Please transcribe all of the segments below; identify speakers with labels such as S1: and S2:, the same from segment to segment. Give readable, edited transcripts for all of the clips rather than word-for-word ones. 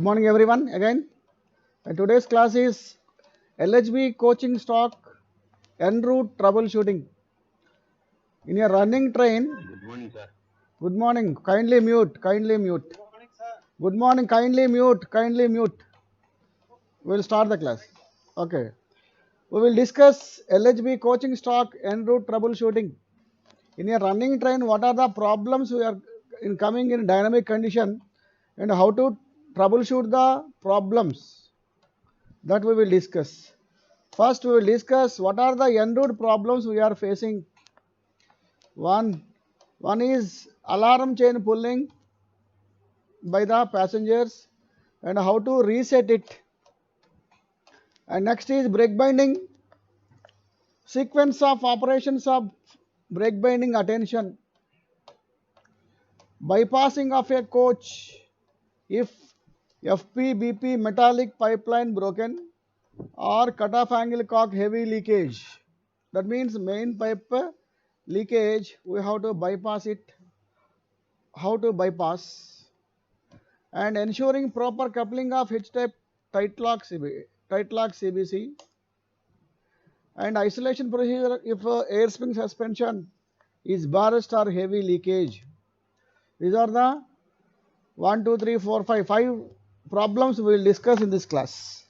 S1: Good morning everyone again. Today's class is LHB coaching stock en route troubleshooting. In a running train.
S2: Good morning, sir.
S1: Good morning. Kindly mute. Kindly mute. Good morning, sir. Good morning. Kindly mute. Kindly mute. We'll start the class. Okay. We will discuss LHB coaching stock en route troubleshooting. In a running train, what are the problems we are in coming in dynamic condition and how to troubleshoot the problems that we will discuss. First, we will discuss what are the en route problems we are facing. One is alarm chain pulling by the passengers and how to reset it. And next is brake binding, sequence of operations of brake binding attention, bypassing of a coach if FP BP metallic pipeline broken or cutoff angle cock heavy leakage. That means main pipe leakage, we have to bypass it. How to bypass and ensuring proper coupling of H-type tight lock CBC and isolation procedure if air spring suspension is burst or heavy leakage. These are the 1, 2, 3, 4, 5 problems we will discuss in this class.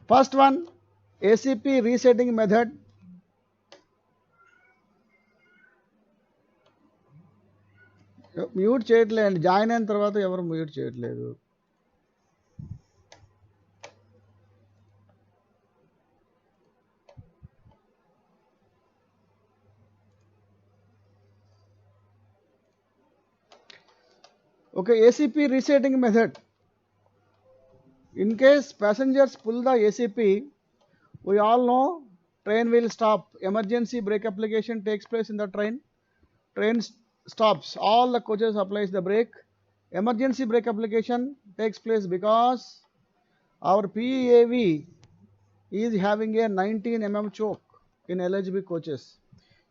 S1: First one, ACP resetting method. Mute చేయట్లేదు, join అయిన తర్వాత ఎవరు mute చేయట్లేదు. Okay, ACP resetting method. In case passengers pull the ACP, we all know train will stop. Emergency brake application takes place in the train. Train stops. All the coaches applies the brake. Emergency brake application takes place because our PEAV is having a 19 mm choke in LHB coaches.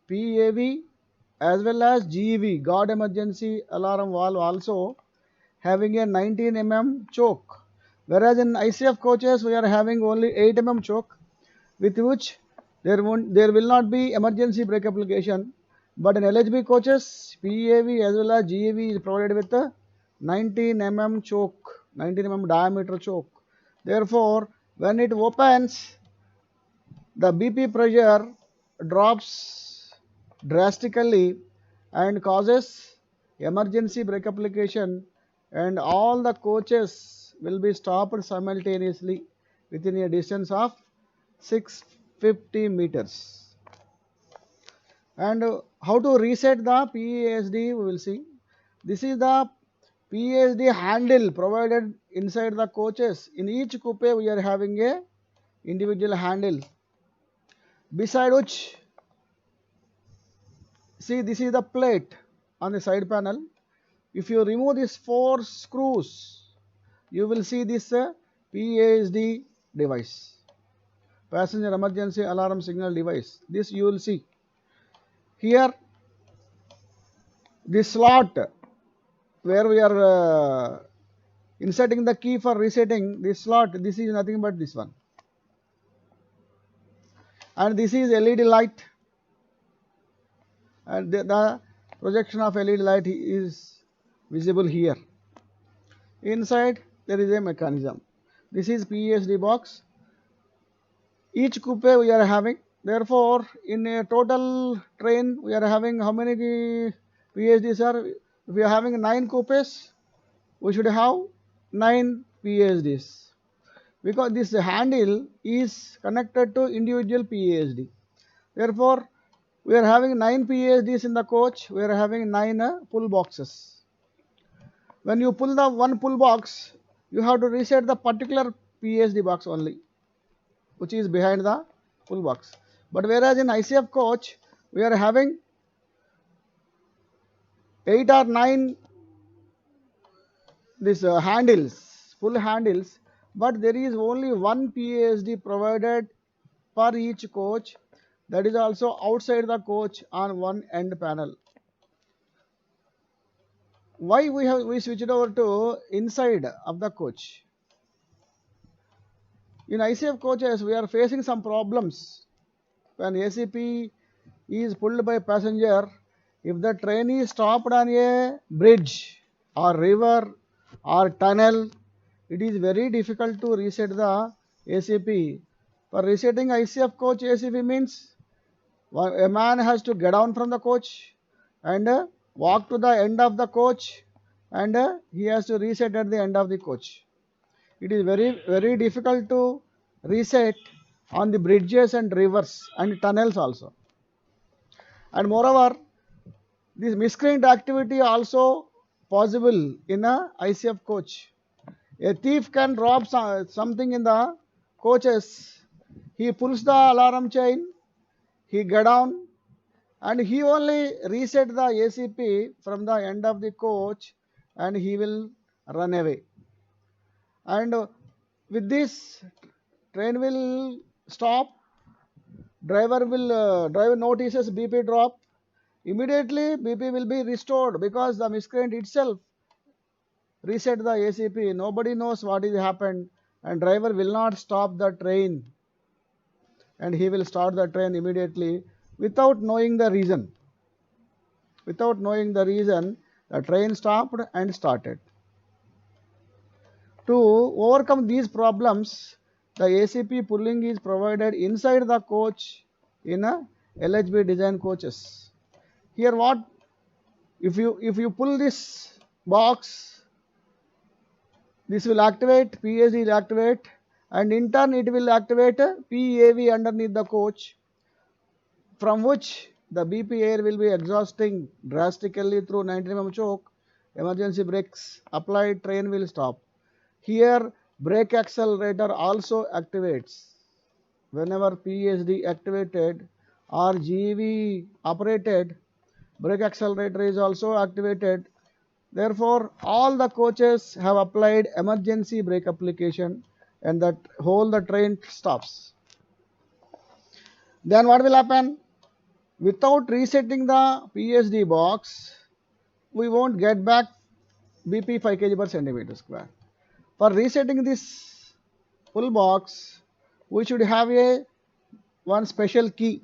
S1: PEAV as well as GEV, God Emergency Alarm Valve, also having a 19 mm choke. Whereas in ICF coaches we are having only 8 mm choke, with which there will not be emergency brake application. But in LHB coaches, PEAV as well as GEV is provided with a 19 mm choke, 19 mm diameter choke. Therefore, when it opens, the BP pressure drops drastically and causes emergency brake application, and all the coaches will be stopped simultaneously within a distance of 650 meters. And how to reset the PESD we will see. This is the PESD handle provided inside the coaches. In each coupe we are having a individual handle, beside which, see, this is the plate on the side panel. If you remove these 4 screws, you will see this PESD device, passenger emergency alarm signal device. This you will see here. This slot where we are inserting the key for resetting, this slot, this is nothing but this one, and this is LED light, and the projection of LED light is visible here. Inside there is a mechanism. This is PESD box. Each coupe we are having. Therefore, in a total train we are having how many PESDs are? If we are having 9 coupes, we should have 9 PESDs, because this handle is connected to individual PESD. Therefore, we are having 9 PESDs in the coach. We are having 9 pull boxes. When you pull the one pull box, you have to reset the particular PESD box only, which is behind the pull box. But whereas in ICF coach, we are having 8 or 9 these handles, full handles, but there is only one PESD provided per each coach. That is also outside the coach on one end panel. why we switched over to inside of the coach? In ICF coaches, we are facing some problems. When ACP is pulled by passenger, if the train is stopped on a bridge or river or tunnel, it is very difficult to reset the ACP. For resetting ICF coach ACP means a man has to get down from the coach and walk to the end of the coach, and he has to reset at the end of the coach. It is very difficult to reset on the bridges and rivers and tunnels also. And moreover, this miscreant activity also possible in a ICF coach. A thief can rob something in the coaches. He pulls the alarm chain, he get down, and he only reset the ACP from the end of the coach, and he will run away. And with this, train will stop, driver notices BP drop, immediately BP will be restored because the miscreant itself reset the ACP. Nobody knows what is happened, and driver will not stop the train, and he will start the train immediately without knowing the reason. Without knowing the reason, the train stopped and started. To overcome these problems, the ACP pulling is provided inside the coach in a LHB design coaches. Here what, if you pull this box, this will activate, PSD will activate, and in turn it will activate PAV underneath the coach, from which the BP air will be exhausting drastically through 90 mm choke. Emergency brakes applied, train will stop. Here brake accelerator also activates. Whenever PSD activated or GV operated, brake accelerator is also activated. Therefore, all the coaches have applied emergency brake application, and that whole the train stops. Then what will happen? Without resetting the PSD box, we won't get back BP 5 kg per centimeter square. For resetting this full box, we should have one special key.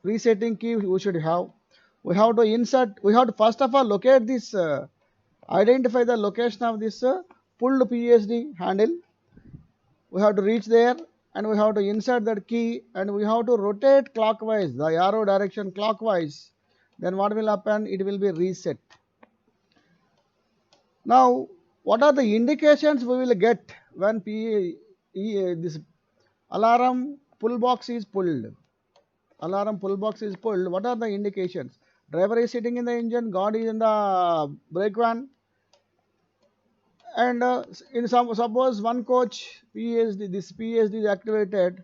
S1: Resetting key we should have. We have to insert, we have to first of all locate this, identify the location of this pulled PSD handle. We have to reach there, and we have to insert that key, and we have to rotate clockwise, the arrow direction clockwise. Then what will happen? It will be reset. Now, what are the indications we will get when this alarm pull box is pulled? Alarm pull box is pulled. What are the indications? Driver is sitting in the engine, God is in the brake van, and suppose one coach PSD, this PSD is activated.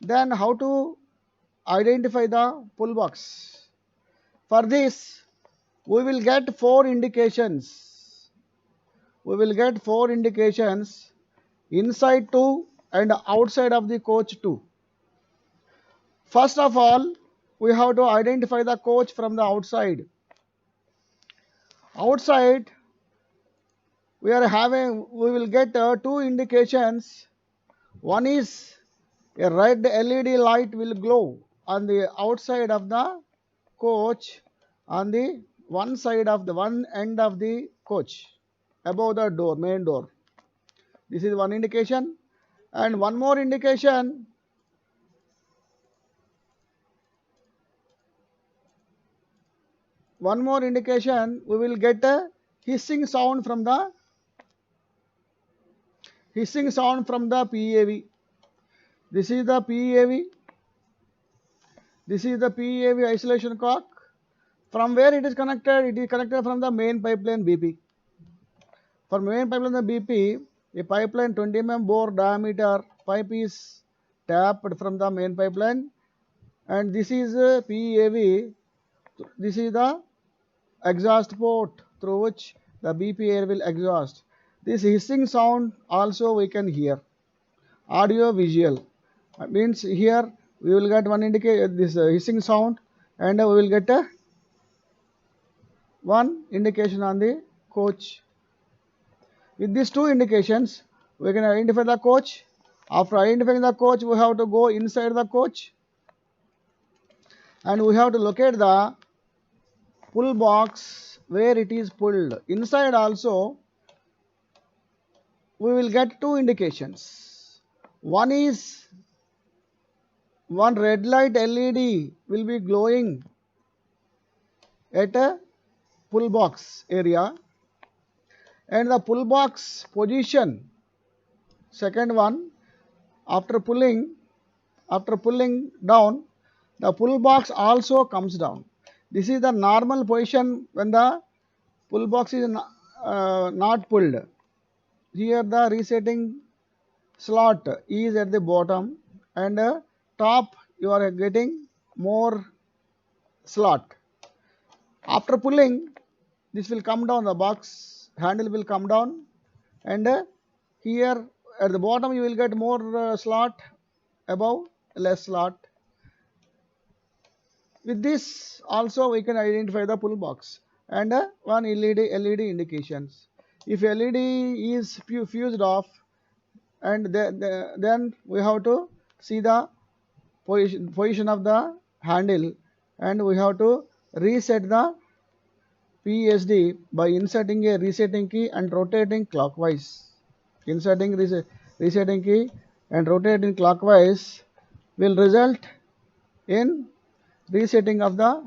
S1: Then how to identify the pull box? For this, we will get four indications. We will get four indications inside two and outside of the coach too. First of all, we have to identify the coach from the outside. Outside, we will get two indications. One is a red LED light will glow on the outside of the coach, on the one end of the coach, above the door, main door. This is one indication. And one more indication, we will get a hissing sound from the PAV. This is the PAV. This is the PAV isolation cock. From where it is connected? It is connected from the main pipeline BP. For main pipeline the BP, a pipeline 20 mm bore diameter pipe is tapped from the main pipeline, and this is PAV. This is the exhaust port through which the BP air will exhaust. This hissing sound also we can hear. Audio visual means here we will get one indicate this hissing sound, and we will get a one indication on the coach. With these two indications, we can identify the coach. After identifying the coach, we have to go inside the coach and we have to locate the pull box where it is pulled. Inside also, we will get two indications. One is one red light LED will be glowing at a pull box area, and the pull box position, second one, after pulling down, the pull box also comes down. This is the normal position when the pull box is not pulled. Here the resetting slot is at the bottom and top you are getting more slot. After pulling, this will come down, the box handle will come down, and here at the bottom you will get more slot, above less slot. With this also we can identify the pull box and one LED indications. If LED is fused off, and then we have to see the position of the handle, and we have to reset the PSD by inserting a resetting key and rotating clockwise. Inserting resetting key and rotating clockwise will result in resetting of the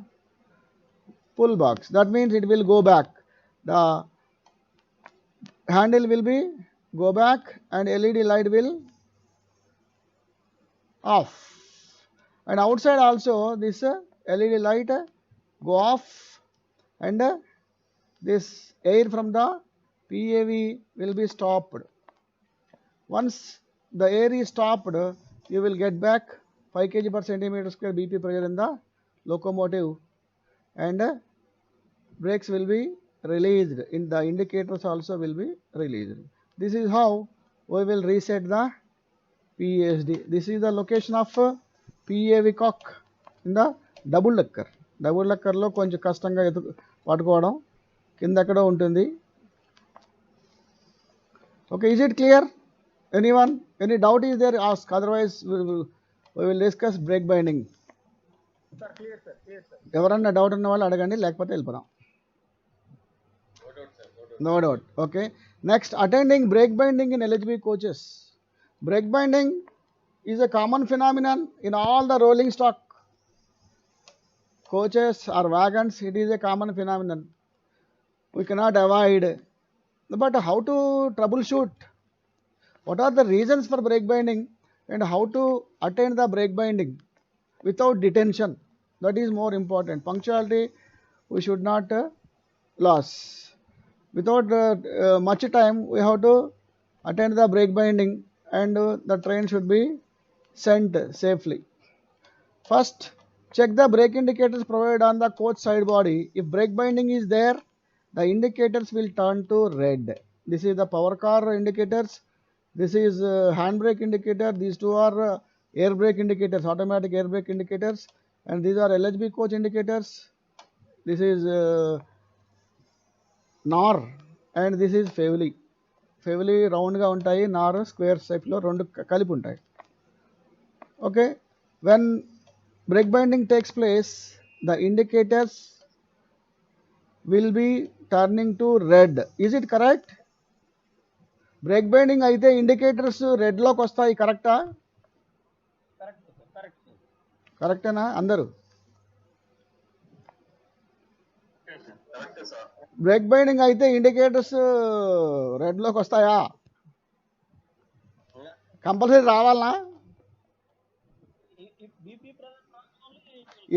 S1: pull box. That means it will go back. The handle will be go back and LED light will off. And outside also this LED light go off, and this air from the PAV will be stopped. Once the air is stopped, you will get back 5 kg per centimeter square BP pressure in the locomotive, and brakes will be released. In the indicators also will be released. This is how we will reset the PSD. This is the location of PAV cock in the double decker. Double డెక్కర్లో కొంచెం కష్టంగా పట్టుకోవడం, కింద ఎక్కడో ఉంటుంది. Okay, is it clear? Anyone? Any doubt is there? Ask. Otherwise, we will discuss brake binding.
S2: Sir, clear, sir. Clear, sir.
S1: ఎవరన్నా doubt ఉన్న వాళ్ళు అడగండి, లేకపోతే వెళ్ళిపోదాం. No doubt. Okay. Next, attending brake binding in LHB coaches. Brake binding is a common phenomenon in all the rolling stock coaches or wagons. It is a common phenomenon. We cannot avoid. But how to troubleshoot? What are the reasons for brake binding and how to attain the brake binding without detention? That is more important. Punctuality we should not lose. Without much time, we have to attend the brake binding, and the train should be sent safely. First, check the brake indicators provided on the coach side body. If brake binding is there, the indicators will turn to red. This is the power car indicators. This is handbrake indicator. These two are air brake indicators, automatic air brake indicators, and these are LHB coach indicators. This is NOR, and this is FEVLI. FEVLI round ga untayi, NOR square shape lo rendu కలిపి ఉంటాయి. Okay, when brake binding takes place, the indicators will be turning to red. Is it correct? Break binding అయితే indicators రెడ్లోకి వస్తాయి, కరెక్టా? కరెక్టేనా అందరూ? Break binding అయితే indicators రెడ్లోకి వస్తాయా? Compulsory రావాలనా?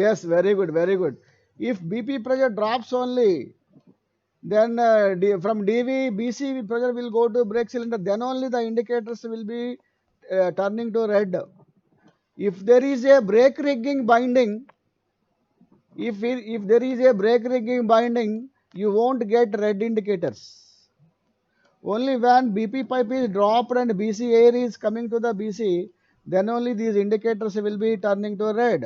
S1: Yes, very good, very good. If BP pressure drops only, then from DV, BC pressure will go to brake cylinder, then only the indicators will be turning to red. If there is a brake rigging binding, if there is a brake rigging binding, you won't get red indicators. Only when BP pipe is dropped and BC air is coming to the BC, then only these indicators will be turning to red,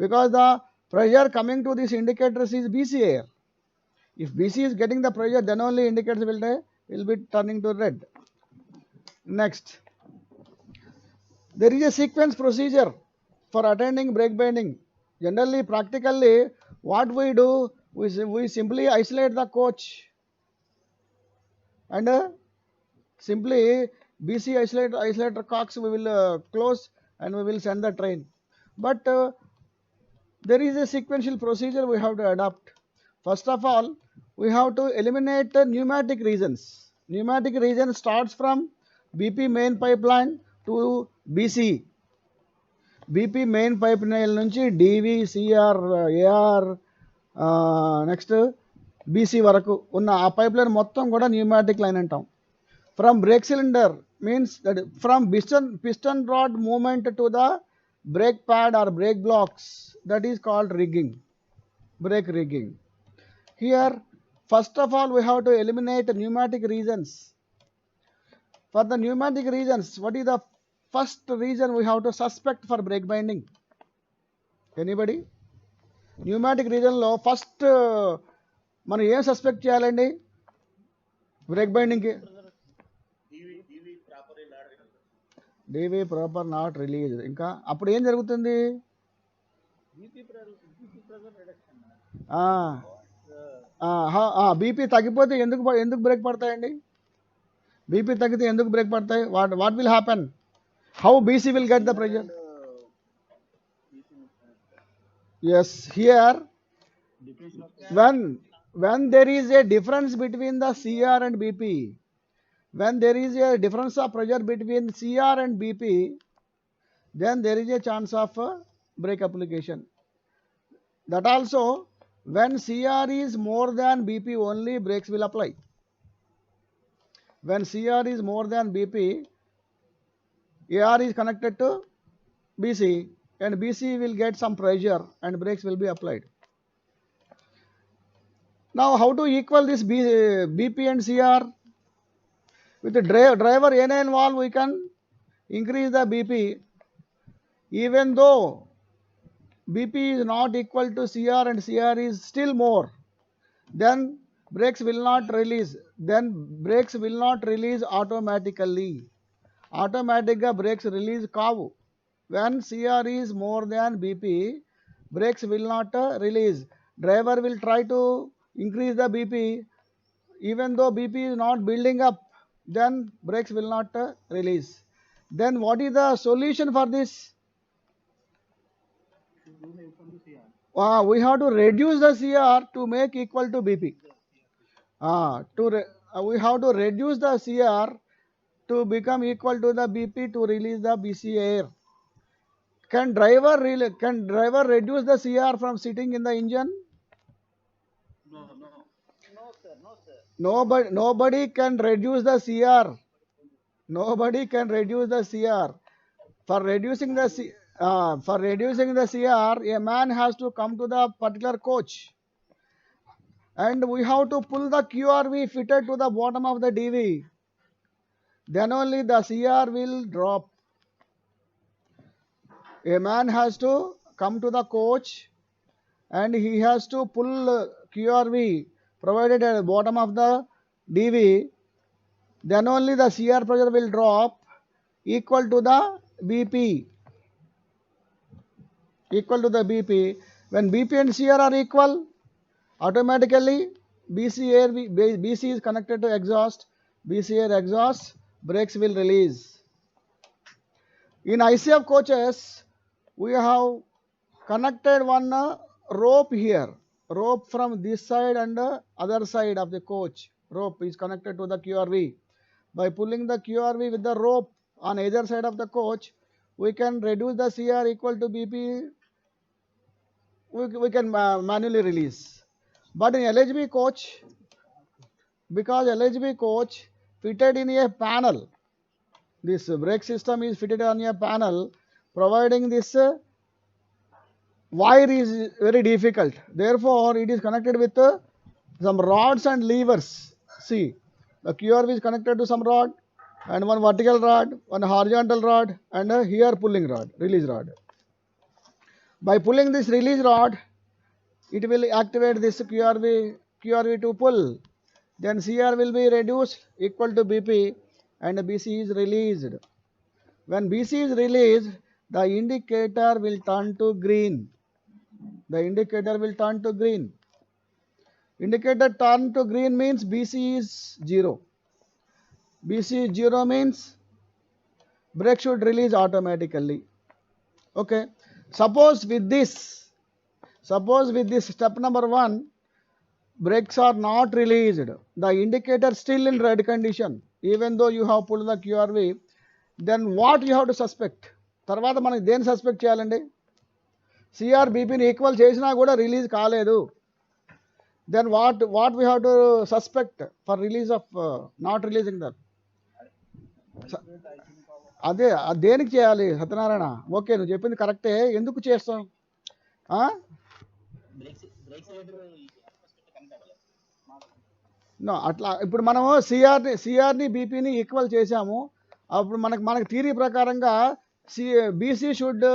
S1: because the pressure coming to these indicators is BC air. If BC is getting the pressure, then only indicators will be turning to red. Next, there is a sequence procedure for attending brake binding. Generally, practically, what we do, we simply isolate the coach and simply BC isolator cocks we will close and we will send the train. But there is a sequential procedure we have to adopt. First of all, we have to eliminate the pneumatic regions. Pneumatic region starts from BP main pipeline to BC. BP main pipeline నుంచి DV, CR, AR, next BC వరకు ఉన్న ఆ pipe line మొత్తం కూడా pneumatic line అంటాం. From brake cylinder means that from piston rod movement to the brake pad or brake blocks, that is called rigging, brake rigging. Here, first of all, we have to eliminate pneumatic regions. For the pneumatic regions, what is the first reason we have to suspect for brake binding? Anybody? Pneumatic region లో first మనం ఏం suspect చేయాలండి brake బైండింగ్కి? DV proper not release. ఇంకా అప్పుడు ఏం జరుగుతుంది? BP తగ్గిపోతే ఎందుకు బ్రేక్ పడతాయండి? బీపీ తగ్గితే ఎందుకు బ్రేక్ పడతాయి? What will happen? How BC will get the pressure? Yes, here when there is a difference between the CR and BP, when there is a difference of pressure between CR and BP, then there is a chance of brake application. That also, when CR is more than BP, only brakes will apply. When CR is more than BP, AR is connected to BC and BC will get some pressure and brakes will be applied. Now, how to equal this BP and CR? With the driver NA valve, we can increase the BP. Even though BP is not equal to CR and CR is still more, then brakes will not release. Then brakes will not release automatically. Automatically brakes release kavu. When CR is more than BP, brakes will not release. Driver will try to increase the BP. Even though BP is not building up, then brakes will not release. Then what is the solution for this? We have to reduce the CR to make equal to BP. We have to reduce the CR to become equal to the BP to release the BC air. Can driver reduce the CR from sitting in the engine?
S2: No, sir.
S1: Nobody can reduce the CR. Nobody can reduce the CR. For reducing the CR, a man has to come to the particular coach, and we have to pull the QRV fitted to the bottom of the DV. Then only the CR will drop. A man has to come to the coach and he has to pull QRV provided at the bottom of the DV. Then only the CR pressure will drop equal to the BP. Equal to the BP. When BP and CR are equal, automatically BC is connected to exhaust. BC air exhaust, brakes will release. In ICF coaches, we have connected one rope here. Rope from this side and other side of the coach. Rope is connected to the QRV. By pulling the QRV with the rope on either side of the coach, we can reduce the CR equal to BP. We can manually release. But in LHB coach, because LHB coach fitted in a panel, this brake system is fitted on a panel, providing this wire is very difficult. Therefore, it is connected with some rods and levers. See, the QRV is connected to some rod and one vertical rod, one horizontal rod, and a here pulling rod, release rod. By pulling this release rod, it will activate this QRV to pull, then CR will be reduced equal to BP and BC is released. When BC is released, the indicator will turn to green. The indicator will turn to green. Indicator turn to green means BC is 0. BC is 0 means brake should release automatically. Okay. Suppose with this step number 1, brakes are not released, the indicator still in red condition, even though you have pulled the QRV, then what you have to suspect? తర్వాత మనకి దేని suspect చేయాలండి? CR బీపీని equal చేసినా కూడా release కాలేదు. Then what we have to suspect for release of not releasing that? అదే దేనికి చేయాలి సత్యనారాయణ? ఓకే, నువ్వు చెప్పింది కరెక్టే. ఎందుకు చేస్తాం? నో, అట్లా ఇప్పుడు మనము సిఆర్ని బీపీని ఈక్వల్ చేసాము. అప్పుడు మనకి థియరీ ప్రకారంగా BC should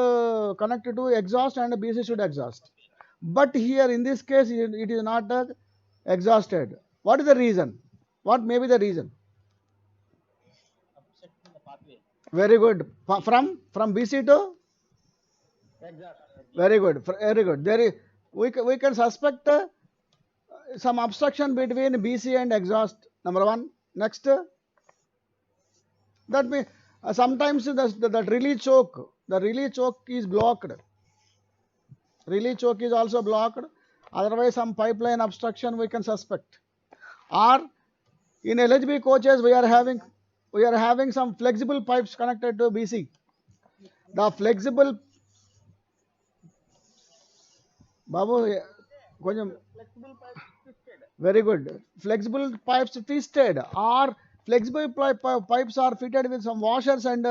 S1: connect to exhaust and BC should exhaust. But here in this case it is not exhausted. What is the reason? What may be the reason? Very good. From BC to exhaust. Very good. There is, we can suspect some obstruction between BC and exhaust. Number 1. Next, that means sometimes the release choke is blocked. Release choke is also blocked. Otherwise, some pipeline obstruction we can suspect. Or in LHB coaches, we are having some flexible pipes connected to BC. The flexible, Babu, very good. Flexible pipes twisted, or flexible pipes are fitted with some washers and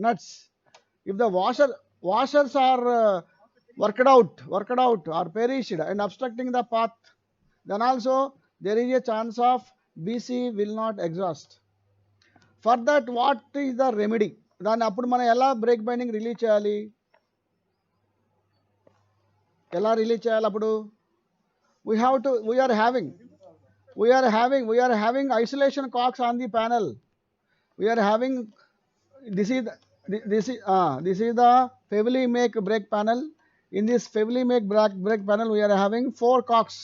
S1: nuts. If the washers are worked out or perished and obstructing the path, then also there is a chance of BC will not exhaust. For that, what is the remedy? దాన్ని అప్పుడు మనం ఎలా break binding release చేయాలి? అప్పుడు we are having isolation cocks on the panel. We are having this is the Fevli make brake panel. In this Fevli make brake panel, we are having 4 cocks.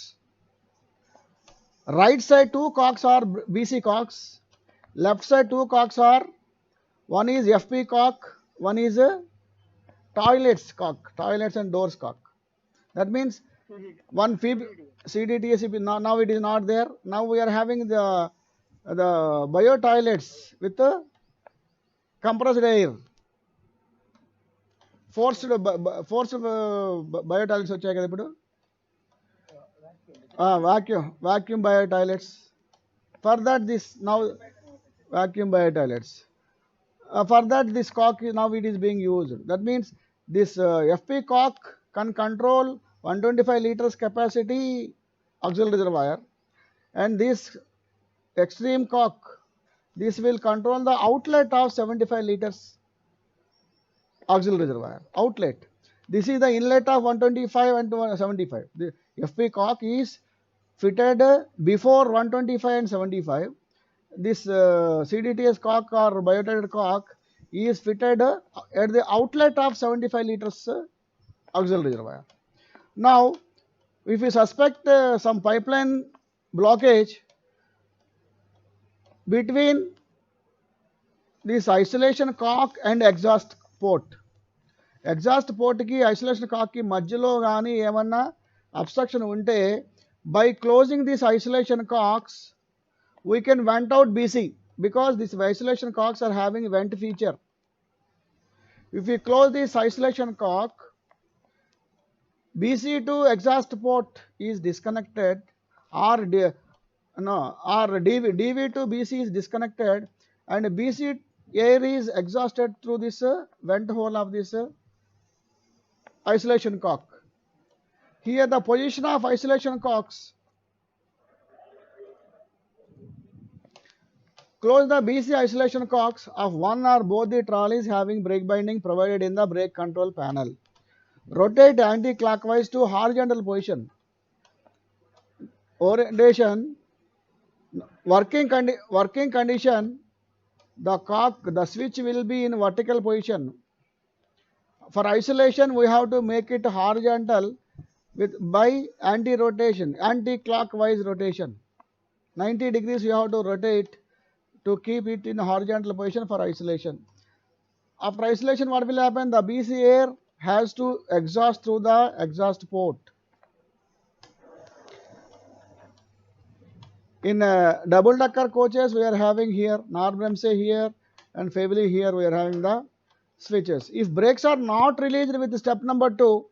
S1: Right side 2 cocks are BC cocks. Left side 2 cocks are, one is FP cock, one is toilets and doors cock. That means one CDTSCP, now it is not there. Now we are having the bio toilets with compressed air. Forced bio toilets వచ్చాయి కదా ఇప్పుడు. Vacuum bio toilets. For that this now vacuum bio toilets. For that this cock now it is being used. That means this FP cock can control 125 liters capacity auxiliary reservoir, and this extreme cock, this will control the outlet of 75 liters auxiliary reservoir. Outlet, this is the inlet of 125 and 75. The FP cock is fitted before 125 and 75. This CDTS cock or biotited cock is fitted at the outlet of 75 liters auxiliary reservoir. Now, if we suspect some pipeline blockage between this isolation cock and exhaust port ki isolation cock ki మధ్యలో గాని ఏమన్నా obstruction ఉంటే, by closing this isolation cocks we can vent out BC, because these isolation cocks are having vent feature. If we close this isolation cock, BC to exhaust port is disconnected, or DV to BC is disconnected, and BC air is exhausted through this vent hole of this isolation cock. Here the position of isolation cocks, close the BC isolation cocks of one or both the trolleys having brake binding provided in the brake control panel. Rotate anti-clockwise to horizontal position. orientation, working condition, the switch will be in vertical position. For isolation, we have to make it horizontal with by anti-clockwise rotation. 90 degrees you have to rotate to keep it in horizontal position for isolation. After isolation, what will happen? The BC air has to exhaust through the exhaust port. In double decker coaches, we are having here Knorr-Bremse here and Febele here. We are having the switches. If brakes are not released with step number 2,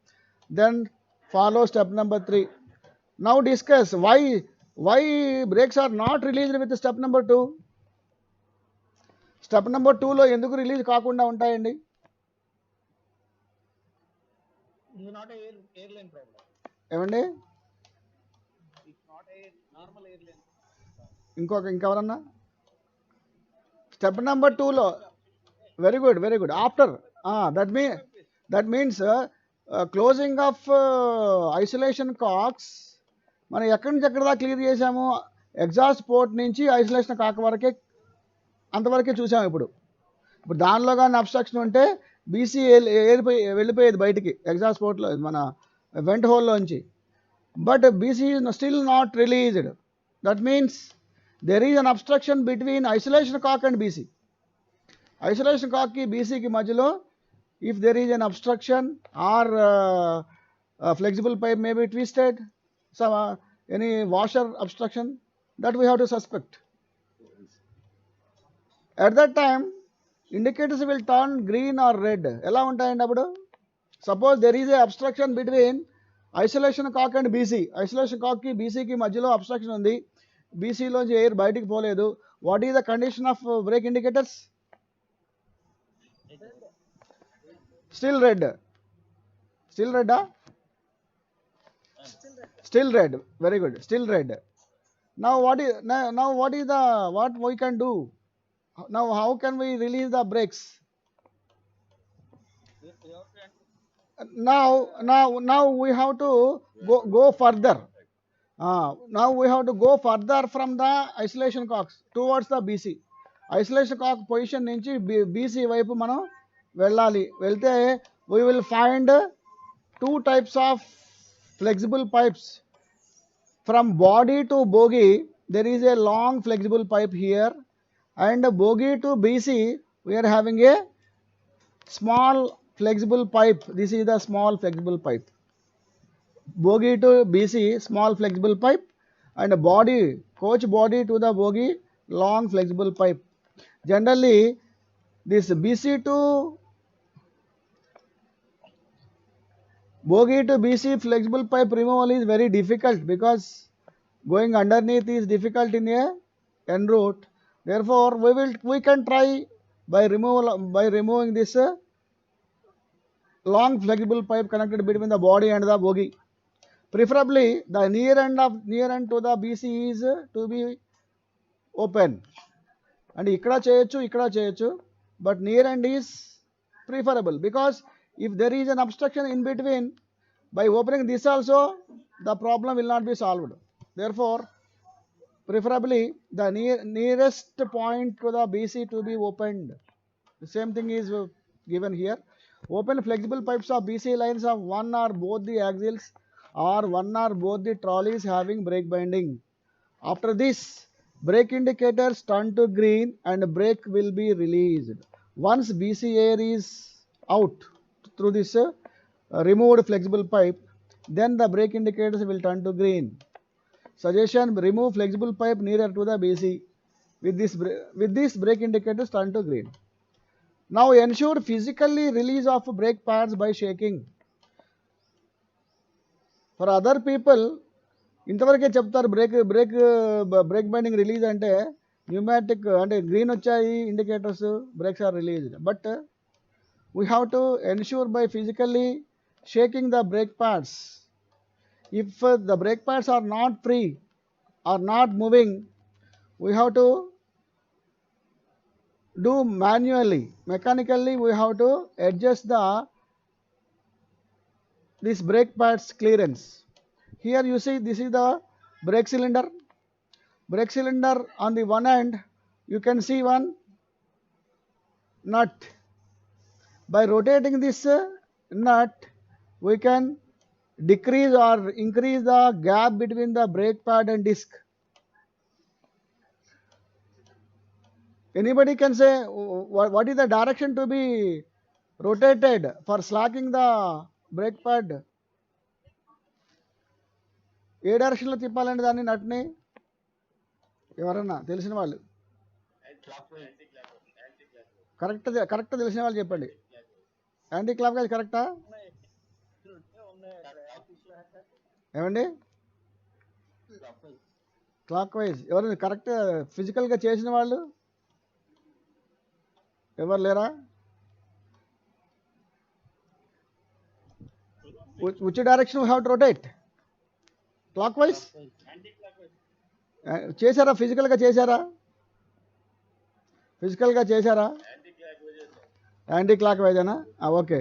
S1: then follow step number 3. Now discuss why brakes are not released with step number 2. Step number 2లో ఎందుకు release కాకుండా ఉంటాయండి?
S2: It's not a airline problem.
S1: ఏమండి?
S2: It's not a normal airline.
S1: ఇంకెవరన్నా? Step number 2లో very good after that means closing of isolation cocks మనం ఎక్కడి నుంచి ఎక్కడ దాకా క్లియర్ చేసాము? ఎగ్జాస్ట్ పోర్ట్ నుంచి ఐసోలేషన్ కాక్ వరకే, అంతవరకే చూసాము. ఇప్పుడు దానిలో కానీ అబ్స్ట్రక్షన్ ఉంటే బీసీ వెళ్ళిపోయేది బయటికి ఎగ్జాస్ట్ పోర్ట్లో, మన వెంట్ హోల్లోంచి. But BC is still not released. That means there is an obstruction between isolation cock and BC. Isolation కాక్కి బీసీకి మధ్యలో if there is an obstruction or flexible pipe may be twisted, some any washer obstruction, that we have to suspect. At that time indicators will turn green or red. ఎలా ఉంటాయండి అప్పుడు? Suppose there is a obstruction between isolation cock and BC. Isolation కాక్కి బీసీకి మధ్యలో అబ్స్ట్రక్షన్ ఉంది, బీసీలోంచి air బయటికి పోలేదు. What is the condition of brake indicators? Still red. Still red, huh? Still red. Very good. Still red. Now what we can do? Now how can we release the brakes? Now we have to go further. Now we have to go further from the isolation cocks towards the BC. Isolation cock position నుంచి BC వైపు మనం వెళ్ళాలి. వెళ్తే we will find 2 types of flexible pipes. From body to bogie there is a long flexible pipe here, and bogie to BC we are having a small flexible pipe. This is the small flexible pipe. Bogie to BC small flexible pipe, and body, coach body to the bogie long flexible pipe. Generally this BC to bogie to BC flexible pipe removal is very difficult because going underneath is difficult in a en route. Therefore we can try by removing this long flexible pipe connected between the body and the bogie. Preferably the near end to the BC is to be open. And ikkada cheyochu, but near end is preferable, because if there is an obstruction in between, by opening this also the problem will not be solved. Therefore preferably the nearest point to the BC to be opened. The same thing is given here. Open flexible pipes of BC lines of one or both the axles or one or both the trolleys having brake binding. After this, brake indicators turn to green and brake will be released. Once BC air is out through this removed flexible pipe, then the brake indicators will turn to green. Suggestion: remove flexible pipe nearer to the BC. With this brake indicators turn to green. Now ensure physically release of brake pads by shaking. For other people ఇంతవరకే చెప్తారు brake binding release అంటే pneumatic అంటే green వచ్చాయి indicators, brakes are released. But we have to ensure by physically shaking the brake pads. If the brake pads are not free or not moving, we have to do mechanically we have to adjust this brake pads clearance. Here you see this is the brake cylinder. Brake cylinder on the one end, you can see one nut. By rotating this nut, we can decrease or increase the gap between the brake pad and disc. Anybody can say what is the direction to be rotated for slacking the brake pad? ఏ డైరెక్షన్లో తిప్పాలండి దాన్ని నట్ని? ఎవరన్నా తెలిసిన వాళ్ళు correct తెలిసిన వాళ్ళు చెప్పండి. Anti clock wise కరెక్టా ఏమండి? క్లాక్ వైజ్ ఎవరైనా కరెక్ట్ ఫిజికల్గా చేసిన వాళ్ళు ఎవరు లేరా? which direction we have to rotate? Clockwise? చేశారా? ఫిజికల్గా చేశారా? ఫిజికల్గా చేశారా? యాంటీ క్లాక్ వైజేనా? Okay.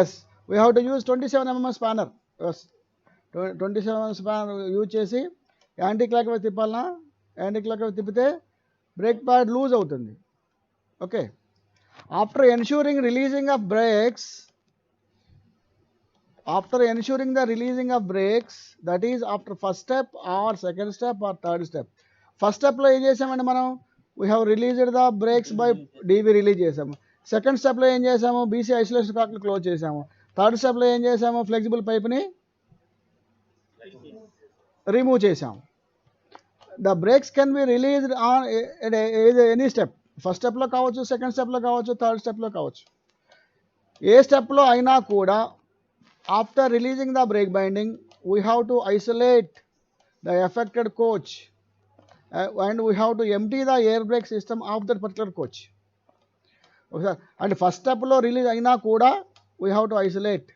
S1: Yes, we have to use 27 mm spanner. Yes, 27 mm spanner use చేసి యాంటీ క్లాక్ వైజ్ తిప్పాలనా? యాంటీ క్లాక్ వైజ్ తిప్పితే బ్రేక్ ప్యాడ్ లూజ్ అవుతుంది. Okay. After ensuring the releasing of brakes, that is after first step or second step or third step. First step లో ఏం చేసామండి మనం? We have released the brakes by DV release చేసాము. Second స్టెప్లో ఏం చేసాము? BC isolation కాక్ని close చేసాము. Third స్టెప్లో ఏం చేసాము? ఫ్లెక్సిబుల్ పైప్ని రిమూవ్ చేసాము. The brakes can be released on any step. First స్టెప్లో కావచ్చు, సెకండ్ స్టెప్లో కావచ్చు, థర్డ్ స్టెప్లో కావచ్చు. ఏ స్టెప్లో అయినా కూడా after releasing the break binding we have to isolate the affected coach and we have to empty the air break system of that particular coach. ఒకసారి అంటే ఫస్ట్ స్టెప్లో రిలీజ్ అయినా కూడా వీ హ్యావ్ టు ఐసోలేట్.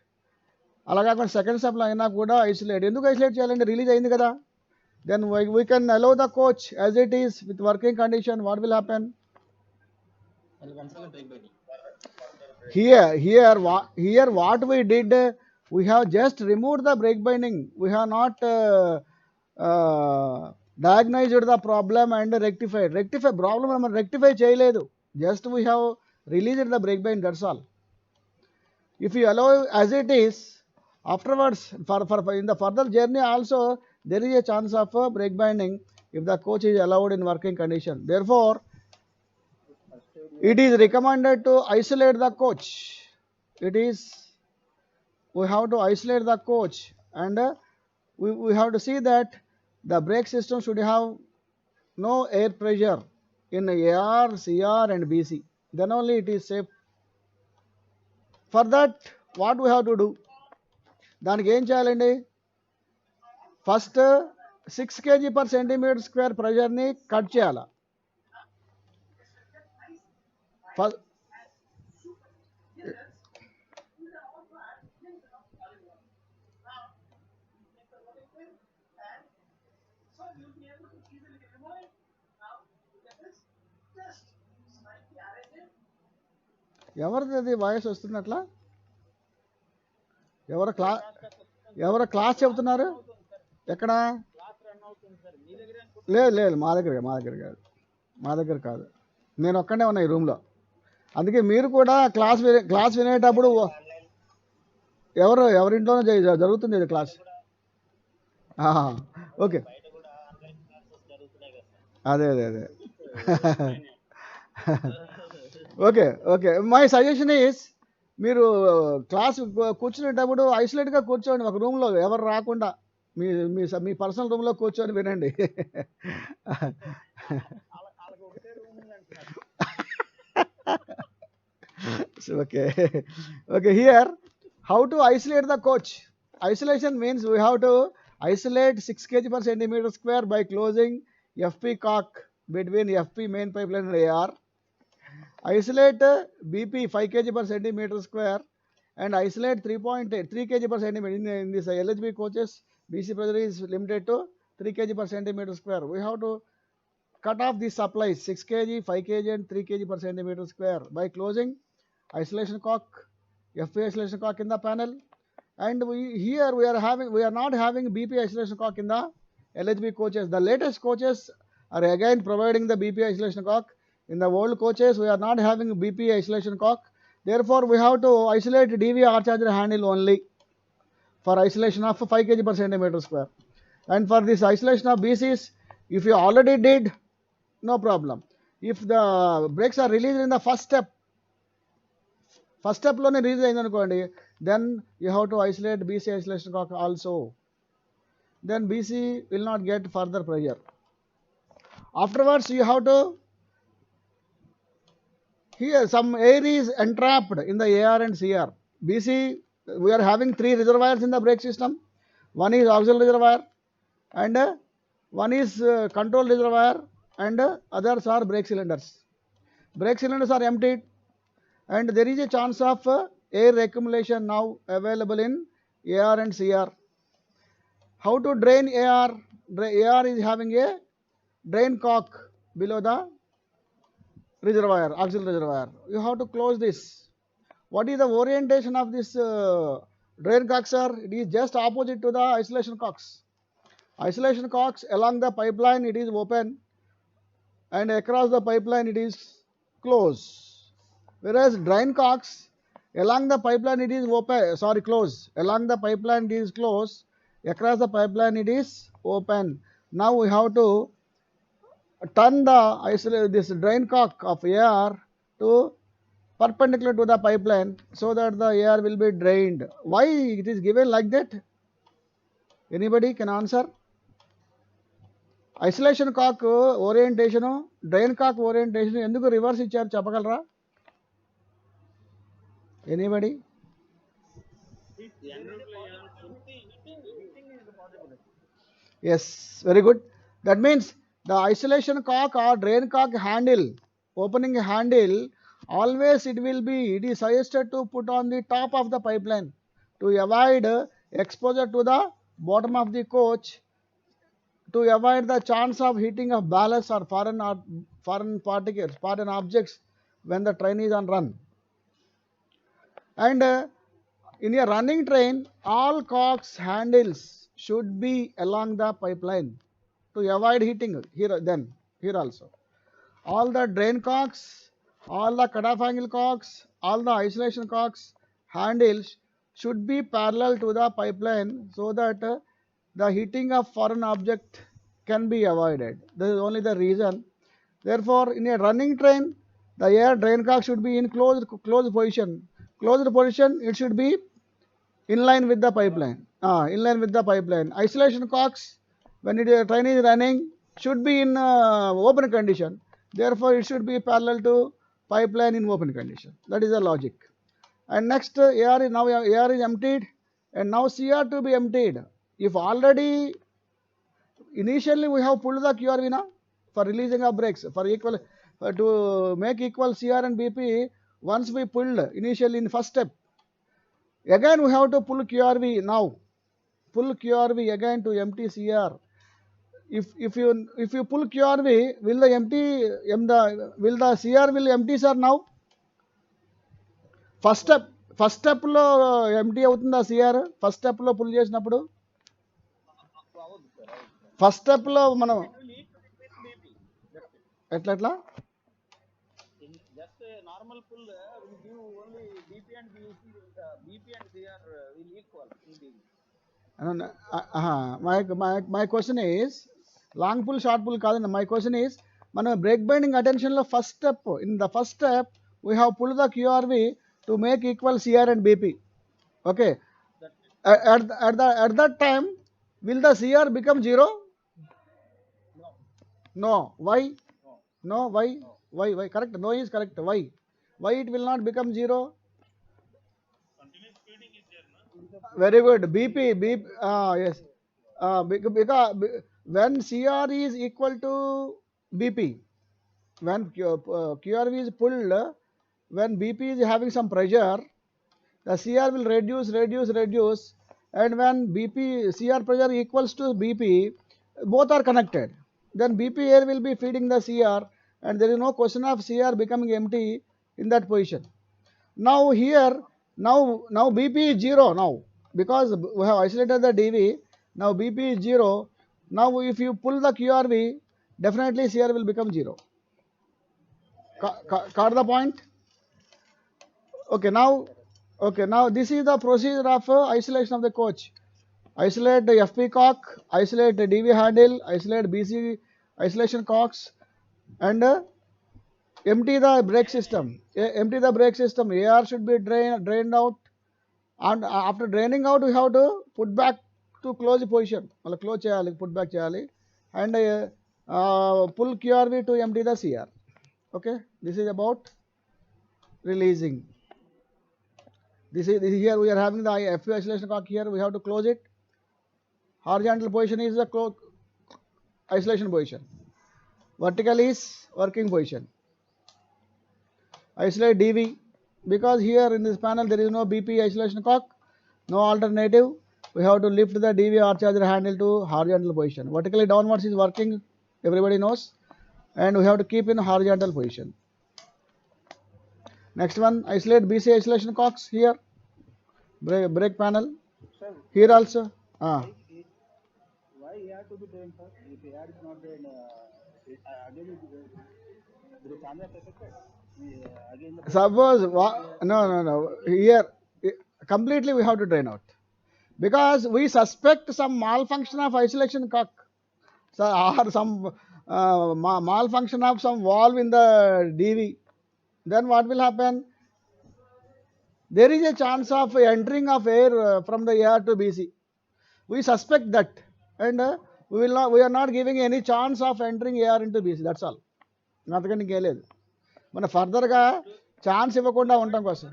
S1: అలా కాకుండా second స్టెప్లో అయినా కూడా ఐసోలేట్. ఎందుకు ఐసోలేట్ చేయాలంటే రిలీజ్ అయింది కదా. Then we can allow the coach as it is with working condition. What will happen? Here what we did, we have just removed the brake binding. We have not diagnosed the problem and rectified problem మనం rectify చేయలేదు. Just we have released the brake bind, that's all. If you allow as it is, afterwards for in the further journey also there is a chance of brake binding if the coach is allowed in working condition. Therefore it is recommended to isolate the coach. We have to isolate the coach and we have to see that the brake system should have no air pressure in AR, CR and BC. Then only it is safe. For that what we have to do? దానికి ఏం చేయాలండి? First 6 kg/cm² ప్రెషర్ని cut చేయాలి. ఎవరిది అది voice వస్తున్నట్లా? ఎవరు class చెబుతున్నారు? ఎక్కడ? లేదు మా దగ్గర కాదు. నేను ఒక్కడే ఉన్నా ఈ రూమ్లో. అందుకే మీరు కూడా క్లాస్ వినేటప్పుడు ఎవరింట్లోనే జరుగుతుంది ఇది క్లాస్. ఓకే, అదే ఓకే. మై సజెషన్ ఈస్ మీరు క్లాస్ కూర్చునేటప్పుడు ఐసోలేట్గా కూర్చోండి ఒక రూమ్లో, ఎవరు రాకుండా మీ పర్సనల్ రూమ్లో కూర్చొని వినండి. Okay. Here how to isolate the coach? Isolation means we have to isolate 6 kg/cm² by closing FP cock between FP main pipeline and AR. Isolate BP 5 kg/cm² and isolate 3 kg/cm. In this LHB coaches BC pressure is limited to 3 kg/cm². We have to cut off these supplies 6 kg, 5 kg and 3 kg/cm² by closing isolation cock, FP isolation cock in the panel and here we are not having BP isolation cock in the LHB coaches. The latest coaches are again providing the BP isolation cock. In the old coaches we are not having BP isolation cock. Therefore we have to isolate DV R charger handle only for isolation of 5 kg per centimeter square. And for this isolation of BCs, if you already did, no problem. If the brakes are released in the first step లోనే release అయింది అనుకోండి, then you have to isolate BC isolation cock also. Then BC will not get further pressure. Afterwards you have to, here some air is entrapped in the AR and CR. BC, we are having 3 reservoirs in the brake system. One is auxiliary reservoir and one is control reservoir, and others are brake cylinders. Brake cylinders are emptied, and there is a chance of air accumulation now available in AR and CR. How to drain AR? AR is having a drain cock below the reservoir, auxiliary reservoir. You have to close this. What is the orientation of this drain cock, sir? It is just opposite to the isolation cocks. Isolation cocks along the pipeline it is open, and across the pipeline it is closed. Whereas drain cocks along the pipeline it is open, closed. Along the pipeline it is closed, across the pipeline it is open. Now we have to turn this drain cock of air to perpendicular to the pipeline so that the air will be drained. Why it is given like that? Anybody can answer? Isolation cock orientation, drain cock orientation ఎందుకు reverse ఇచ్చారు చెప్పగలరా? Anybody? Yes, very good. That means the isolation cock or drain cock handle, opening handle, always it is suggested to put on the top of the pipeline to avoid exposure to the bottom of the coach, to avoid the chance of hitting of ballast or foreign particles, foreign objects when the train is on run. And in a running train, all cocks handles should be along the pipeline to avoid hitting here also. All the drain cocks, all the cutoff angle cocks, all the isolation cocks handles should be parallel to the pipeline so that the hitting of foreign object can be avoided. This is only the reason. Therefore, in a running train, the air drain cock should be in closed position. Closed position, it should be in line with the pipeline. In line with the pipeline. Isolation cocks, when the train is running, should be in open condition. Therefore, it should be parallel to pipeline in open condition. That is the logic. And next, air is emptied, and now CR to be emptied. If already initially we have pulled the QRV for releasing of brakes for equal to make equal CR and BP, once we pulled initially in first step, again we have to pull QRV now. Pull QRV again to empty CR. If you pull QRV, will the CR will empty, sir? Now first స్టెప్లో empty అవుతుందా CR? First స్టెప్లో pull చేసినప్పుడు first స్టెప్లో మనం ఎట్లా
S2: just normal pull will give only BP and BC, BP and CR will equal in the
S1: my question is long pull short pull కాదండి. My question is, మనం brake binding అటెన్షన్లో first step, in the first step we have pull the QRV to make equal CR and BP. Okay, at that time will the CR become 0? No. Why? No. Why? Correct. No is correct. Why it will not become 0?
S2: continuous feeding is there,
S1: Very good. BP yes, because when CR is equal to BP, when QRV is pulled, when BP is having some pressure, the CR will reduce, and when CR pressure equals to BP, both are connected. Then BP air will be feeding the CR, and there is no question of CR becoming empty in that position. Now here, now BP is 0 now. because we have isolated the dv. Now bp is 0. Now if you pull the qrv, definitely cr will become 0. Caught the point? Okay, now this is the procedure of isolation of the coach. Isolate the FP cock, isolate the DV handle, isolate BC isolation cocks, and empty the brake system. Empty the brake system. AR should be drained out, and after draining out, we have to put back to close position. Close cheyali, put back cheyali, and pull QRV to empty the CR. Okay, this is about releasing. This is here we are having the FP isolation cock here. We have to close it. Horizontal position is the isolation position. Vertical is working position. Isolate DV, because here in this panel there is no BP isolation cock, no alternative. We have to lift the DV or charger handle to horizontal position. Vertically downwards is working, everybody knows, and we have to keep in horizontal position. Next one, isolate BC isolation cocks here, brake panel.
S2: Sir,
S1: Here also.
S2: why he had to be drained, sir? If he had not drained, again there is chance of affected. Again the
S1: Suppose no. Here completely we have to drain out, because we suspect some malfunction of isolation cock, or some malfunction of some valve in the DV. Then what will happen? There is a chance of entering of air from the AR to BC. We suspect that, and we are not giving any chance of entering AR into BC. That's all. అంతకంటే ఇంకేం లేదు. మన ఫర్దర్గా chance ఇవ్వకుండా ఉండటం కోసం.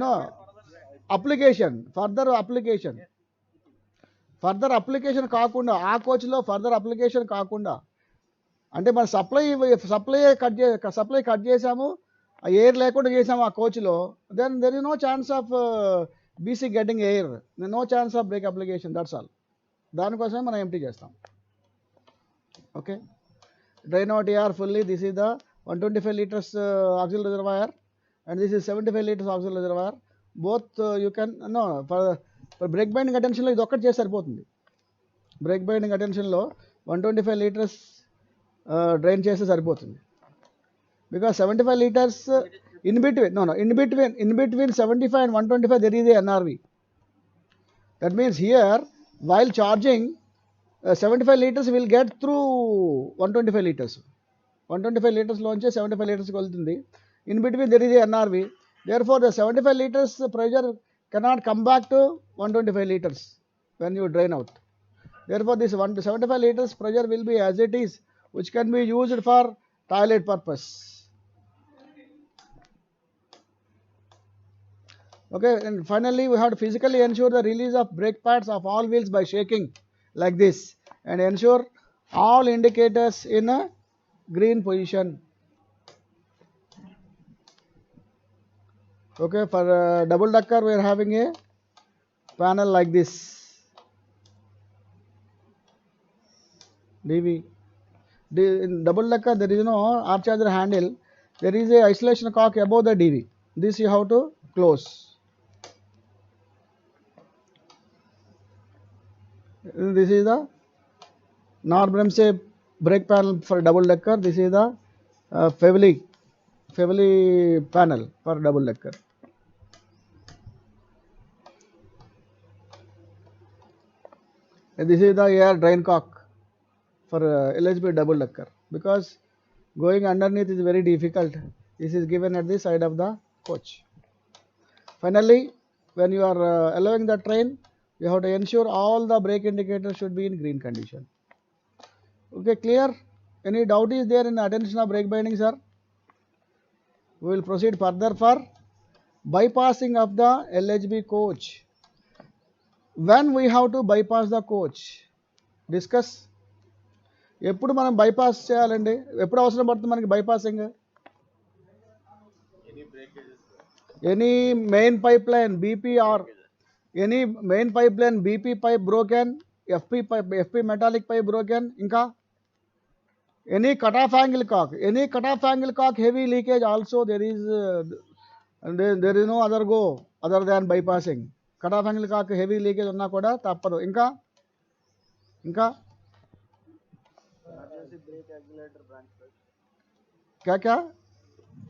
S1: No application further application కాకుండా, ఆ కోచ్లో ఫర్దర్ అప్లికేషన్ కాకుండా, అంటే మన సప్లై కట్ చేసాము, ఎయిర్ లేకుండా చేసాము ఆ కోచ్లో, then there is no chance of BC getting air, no chance of brake application. That's all. దానికోసమే మనం ఎంటీ చేస్తాం. Okay, drain out air fully. This is the 125 liters auxiliary reservoir, and this is 75 liters auxiliary reservoir. Both you can for brake binding attention లో ఇది ఒక్కటి చేసి సరిపోతుంది. Break binding అటెన్షన్లో 125 litres drain చేస్తే సరిపోతుంది. Because 75 litres in between 75 and 125 there is a NRV. That means here while charging 75 liters will get through 125 liters. 125 liters launch 75 liters వెళ్తుంది. In between there is a NRV. Therefore the 75 liters pressure cannot come back to 125 liters when you drain out. Therefore this 75 liters pressure will be as it is, which can be used for toilet purpose. Okay, and finally we have to physically ensure the release of brake pads of all wheels by shaking like this, and ensure all indicators in a green position. Okay, for double decker we are having a panel like this, DV. In double decker there is no arch charger handle, there is a isolation cock above the DV. This you have to close. This is the Knorr-Bremse brake panel for double decker. This is the Fevely panel for double decker. And this is the air drain cock for LHB double decker, because going underneath is very difficult. This is given at the side of the coach. Finally, when you are allowing the train, you have to ensure all the brake indicators should be in green condition. Okay, clear? Any doubt is there in the attention of brake binding, sir? We will proceed further for bypassing of the LHB coach. When we have to bypass the coach, discuss. ఎప్పుడు మనం bypass చేయాలండి? ఎప్పుడు అవసరం పడుతుంది మనకి bypassing? Any main pipeline BP or any main pipeline BP pipe broken, FP metallic pipe broken, inka any cutoff angle cock heavy leakage also there is no other go other than bypassing. Cut off angle cock heavy leakage ఉన్నా కూడా తప్పదు. ఇంకా ఇంకా
S2: emergency brake accelerator branch first.
S1: क्या क्या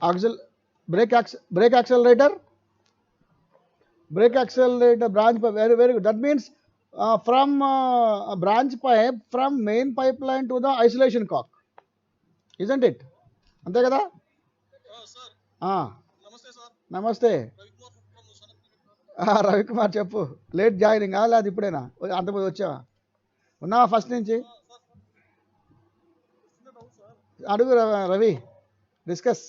S1: axle brake accelerator branch pipe, very good. That means from branch pipe from main pipeline to the isolation cock, isn't it? అంతే కదా. నమస్తే రవికుమార్ చెప్పు. లేట్ జాయినింగ్ లేదు ఇప్పుడేనా, అంతకుముందు వచ్చావా, ఉన్నావా ఫస్ట్ నుంచి? అడుగు Ravi, discuss.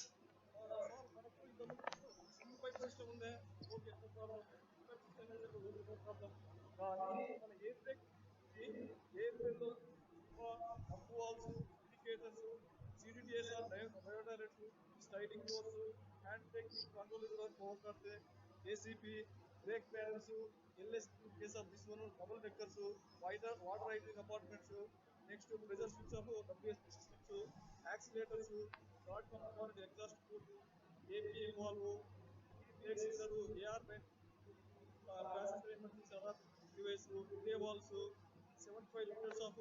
S3: sliding doors, hand brake control is power cards, ACP, brake paddles, LS in case of this one, double deckers, water rising apartments, next to pressure switch of WS systems, accelerators, rod component, exhaust port, APM valve, plate scissor, AR vent, passenger emergency alarm device, relay valves, 75 liters of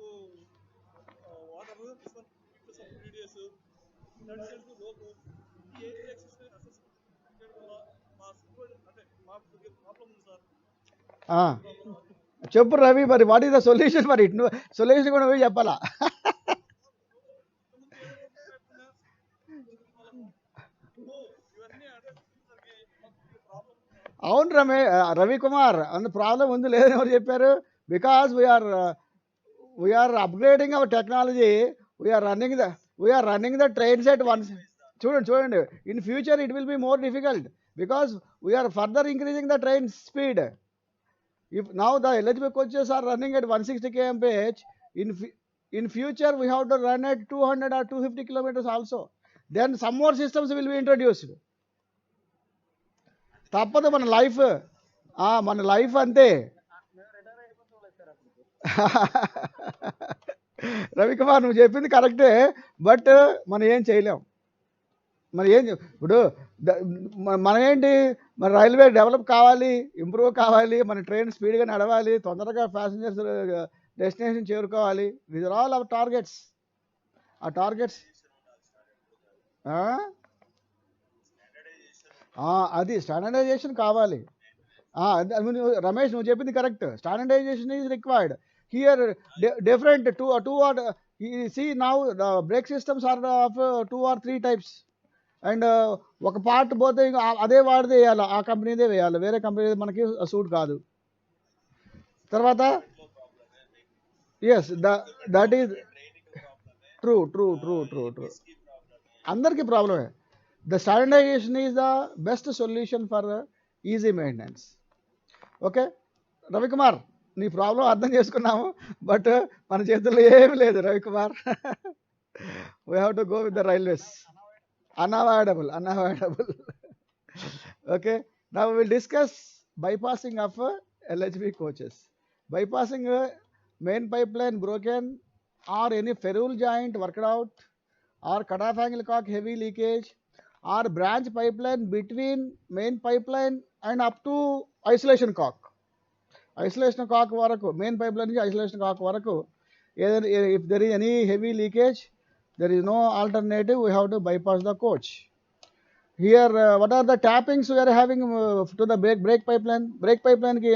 S3: water, this one 2 liters of PDS, that says to low flow. ఈ air break system assessment చేయడం వల్ల మా school అంటే మాకు కొద్దిగా problem ఉంది sir.
S1: చెప్పు రవి, మరి వాట్ ఈస్ ద సొల్యూషన్? మరి సొల్యూషన్ కూడా నువ్వు చెప్పాలా? అవును రవికుమార్, అంత ప్రాబ్లం ఉంది లేదని ఎవరు చెప్పారు? Because we're upgrading our technology, we're running the trains at once. చూడండి, in future it will be more difficult because we're further increasing the train speed. If now the LHB coaches are running at 160 kmph, in future we have to run at 200 or 250 kilometers also. Then some more systems will be introduced. తప్పదు మన life అంతే. రవికుమార్, నువ్వు చెప్పింది కరెక్టే, but మనం ఏం చేయలేం. ఇప్పుడు మనం ఏంటి, మన రైల్వే డెవలప్ కావాలి, ఇంప్రూవ్ కావాలి, మన ట్రైన్ స్పీడ్గా నడవాలి, తొందరగా ప్యాసింజర్స్ డెస్టినేషన్ చేరుకోవాలి. These are all our targets. ఆ టార్గెట్స్ అది స్టాండర్డైజేషన్ కావాలి. రమేష్, నువ్వు చెప్పింది correct. Standardization is required here. Different two are see now the brake systems are of 2 or 3 types. And ఒక పార్ట్ పోతే అదే వాడిదే వేయాలి, ఆ కంపెనీదే వేయాలి, వేరే కంపెనీ మనకి సూట్ కాదు. తర్వాత ఎస్, దట్ ఈజ్ ట్రూ. అందరికీ ప్రాబ్లమే. The standardization is the best solution for easy maintenance. Okay Ravikumar, నీ ప్రాబ్లం అర్థం చేసుకున్నాము, బట్ మన చేతుల్లో ఏమి లేదు Ravikumar. We have to go with the railways. Unavoidable. Okay, now we will discuss bypassing of LHB coaches. Bypassing main pipeline broken, or any ferrule joint worked out, or cut off angle cock heavy leakage, or branch pipeline between main pipeline and up to isolation cock. Isolation cock varaku, main pipeline ki isolation cock varaku, if there is any heavy leakage, there is no alternative, we have to bypass the coach. Here what are the tappings we are having to the brake pipeline? Brake pipeline ki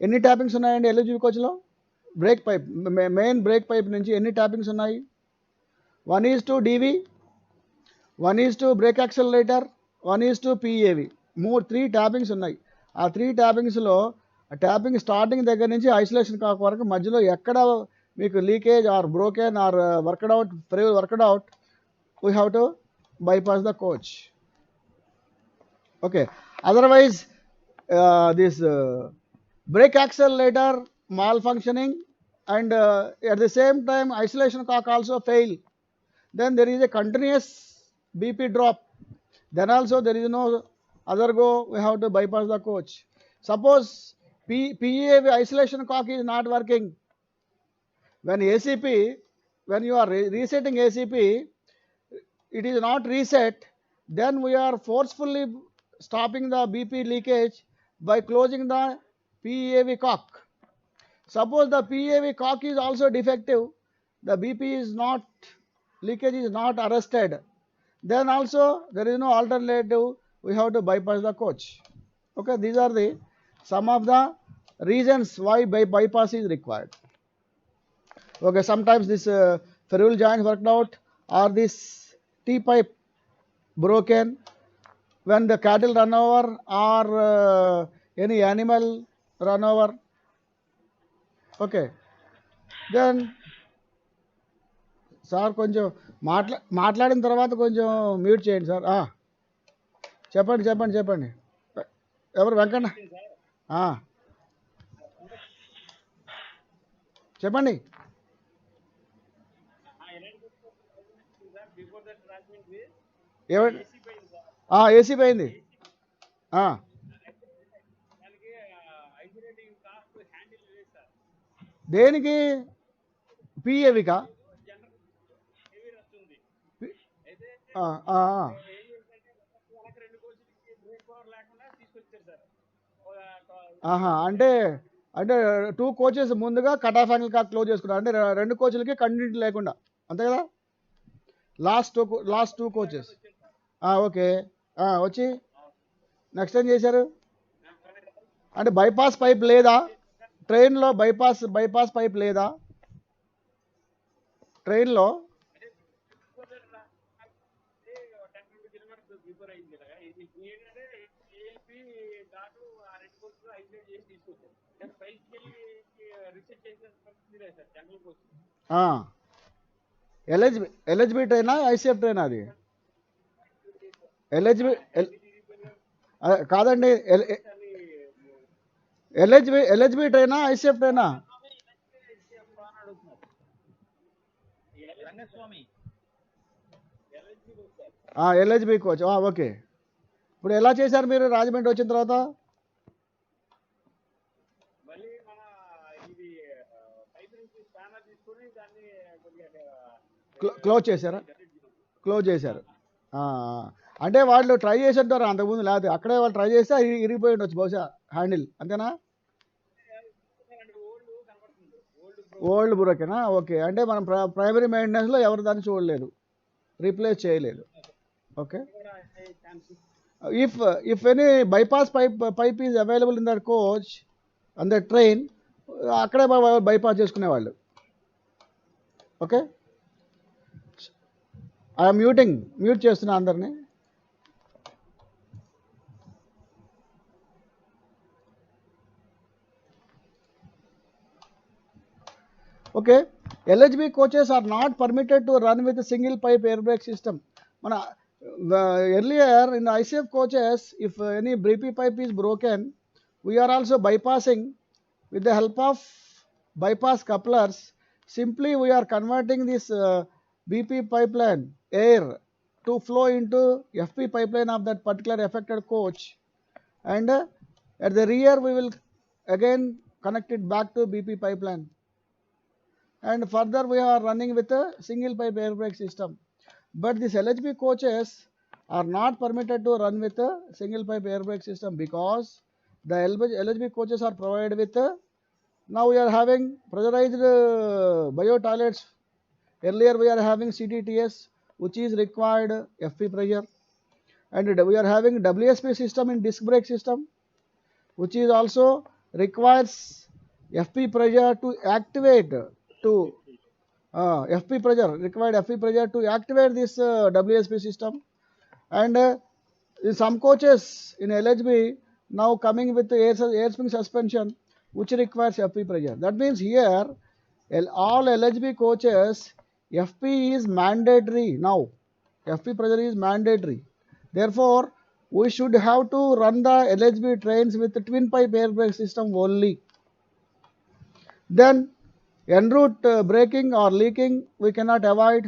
S1: ఎన్ని tappings ఉన్నాయండి LHB కోచ్లో? Brake pipe, main brake pipe నుంచి ఎన్ని tappings ఉన్నాయి? 1 is to DV, 1 is to break accelerator, 1 is to PAV. 3 tappings ఉన్నాయి. ఆ 3 ట్యాపింగ్స్లో tapping starting దగ్గర నుంచి ఐసోలేషన్ కాక వరకు మధ్యలో ఎక్కడ మీకు leakage or broken or worked out, we have to bypass the coach. Okay, otherwise this brake accelerator malfunctioning, and at the same time isolation cock also fail, then there is a continuous BP drop, then also there is no other go, we have to bypass the coach. Suppose PAV isolation cock is not working, when you are resetting ACP, it is not reset, then we are forcefully stopping the BP leakage by closing the PAV cock. Suppose the PAV cock is also defective, the BP is not, leakage is not arrested, then also there is no alternative, we have to bypass the coach. Okay, these are the some of the reasons why bypass is required. Okay, sometimes this ferrule joint worked out, or this T pipe broken when the cattle run over, or any animal run over. Okay, then sir కొంచెం మాట్లాడిన తర్వాత కొంచెం mute చేయండి sir. చెప్పండి చెప్పండి చెప్పండి. ఎవరు వెంకన్న? చెప్పండి. ఏమండి? ఏసీ పోయింది. దేనికి? పిఏవికా? అంటే అంటే 2 కోచెస్ ముందుగా కట్ ఆఫ్ యాంగిల్ కాక్ క్లోజ్ చేసుకున్నారు. అంటే 2 కోచ్లకి కంటిన్యూటీ లేకుండా, అంతే కదా? Last 2 coaches. ఓకే, వచ్చి నెక్స్ట్ ఏం చేశారు? అంటే బైపాస్ పైప్ లేదా ట్రైన్లో? బైపాస్ పైప్ లేదా ట్రైన్లో? ఎల్హెచ్బి ట్రైనా ఐసీఎఫ్ ట్రైనా? అది ఎల్హెచ్బి కాదండి. ఎల్హెచ్బి ట్రైనా ఐసీఎఫ్ ట్రైనా? LHB coach. ఓకే, ఇప్పుడు ఎలా చేశారు మీరు రాజమండ్రి వచ్చిన తర్వాత? క్లోజ్ చేశారా? క్లోజ్ చేశారు. అంటే వాళ్ళు ట్రై చేసి ఉంటారు అంతకుముందు, లేకపోతే అక్కడే వాళ్ళు ట్రై చేస్తే ఇరిగిపోయి ఉండొచ్చు బహుశా హ్యాండిల్, అంతేనా? ఓల్డ్ బ్రోకేనా? ఓకే, అంటే మనం ప్రైమరీ మెయింటెనెన్స్లో ఎవరు దాన్ని చూడలేదు, రీప్లేస్ చేయలేదు. Okay, if any bypass pipe is available in that coach on the train, అక్కడే bypass చేసుకునేవాళ్ళు. ఓకే, ఐఎమ్ మ్యూట్ చేస్తున్నా అందరినీ. Okay, LHB coaches are not permitted to run with a single pipe air brake system. మన earlier in the ICF coaches, if any BP pipe is broken, we are also bypassing with the help of bypass couplers. Simply we are converting this BP pipeline air to flow into FP pipeline of that particular affected coach, and at the rear we will again connect it back to BP pipeline, and further we are running with a single pipe air brake system. But these LHB coaches are not permitted to run with a single pipe air brake system, because the LHB coaches are provided with now we are having pressurized bio toilets. Earlier we are having CTTS, which is required FP pressure, and we are having WSP system in disc brake system, which is also requires FP pressure to activate FP pressure to activate this WSP system. And in some coaches in LHB now coming with the air spring suspension, which requires FP pressure. That means here all LHB coaches FP is mandatory now. FP pressure is mandatory. Therefore, we should have to run the LHB trains with the twin pipe air brake system only. Then en route braking or leaking we cannot avoid.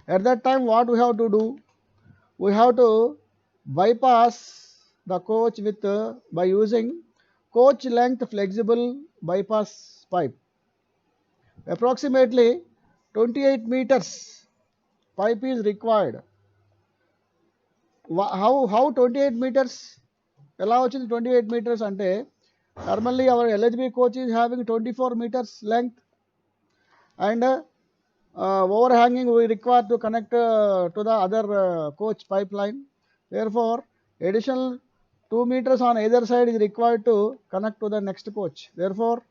S1: At that time what we have to do? We have to bypass the coach with by using coach length flexible bypass pipe. Approximately 28 meters pipe is required. How 28 meters? ఎలా వచ్చింది 28 meters అంటే Normally our LHB coach is having 24 meters length, and overhanging we require to connect to the other coach pipeline. Therefore, additional 2 meters on either side is required to connect to the next coach. Therefore,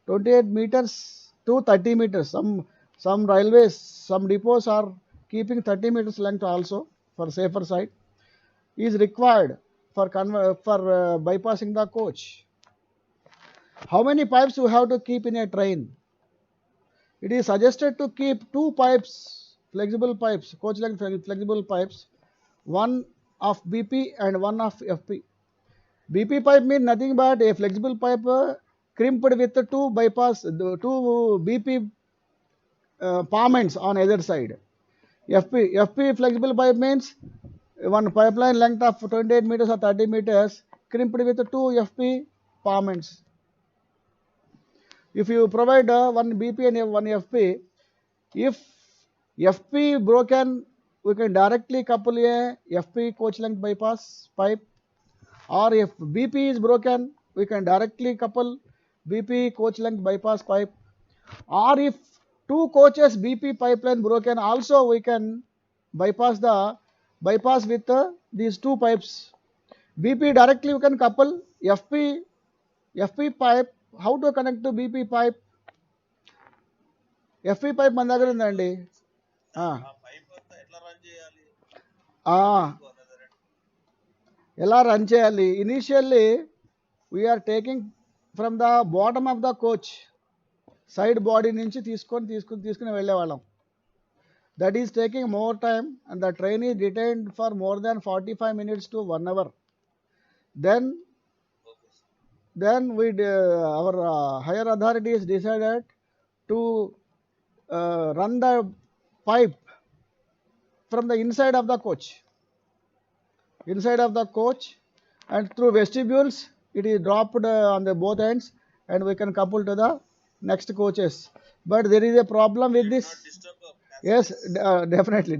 S1: 28 meters to 30 meters. Some railways, some depots are keeping 30 meters length also for safer side is required for bypassing the coach. How many pipes you have to keep in a train? It is suggested to keep two pipes, flexible pipes, coach length flexible pipes, one of BP and one of FP. BP pipe means nothing but a flexible pipe crimped with two two BP palm ends on either side. FP flexible pipe means one pipeline length of 28 meters or 30 meters crimped with two FP palm ends. If you provide one BP and one FP, if FP broken, we can directly couple a FP coach length bypass pipe, or if BP is broken, we can directly couple BP coach length bypass pipe, or if two coaches BP pipeline broken, also we can bypass with these two pipes. BP directly we can couple FP pipe. How to connect to BP pipe? FP pipe మన దగ్గర ఉందండి.
S3: ఆ pipe అంతా ఎట్లా run చేయాలి?
S1: ఎలా run చేయాలి? Initially we are taking from the bottom of the coach, side body నుంచి తీసుకుని వెళ్ళేవాళ్ళం. That is taking more time and the train is detained for more than 45 minutes to 1 hour. Then our higher authorities decided to run the pipe from the inside of the coach, and through vestibules it is dropped on the both ends, and we can couple to the next coaches. But there is a problem with this. Yes, definitely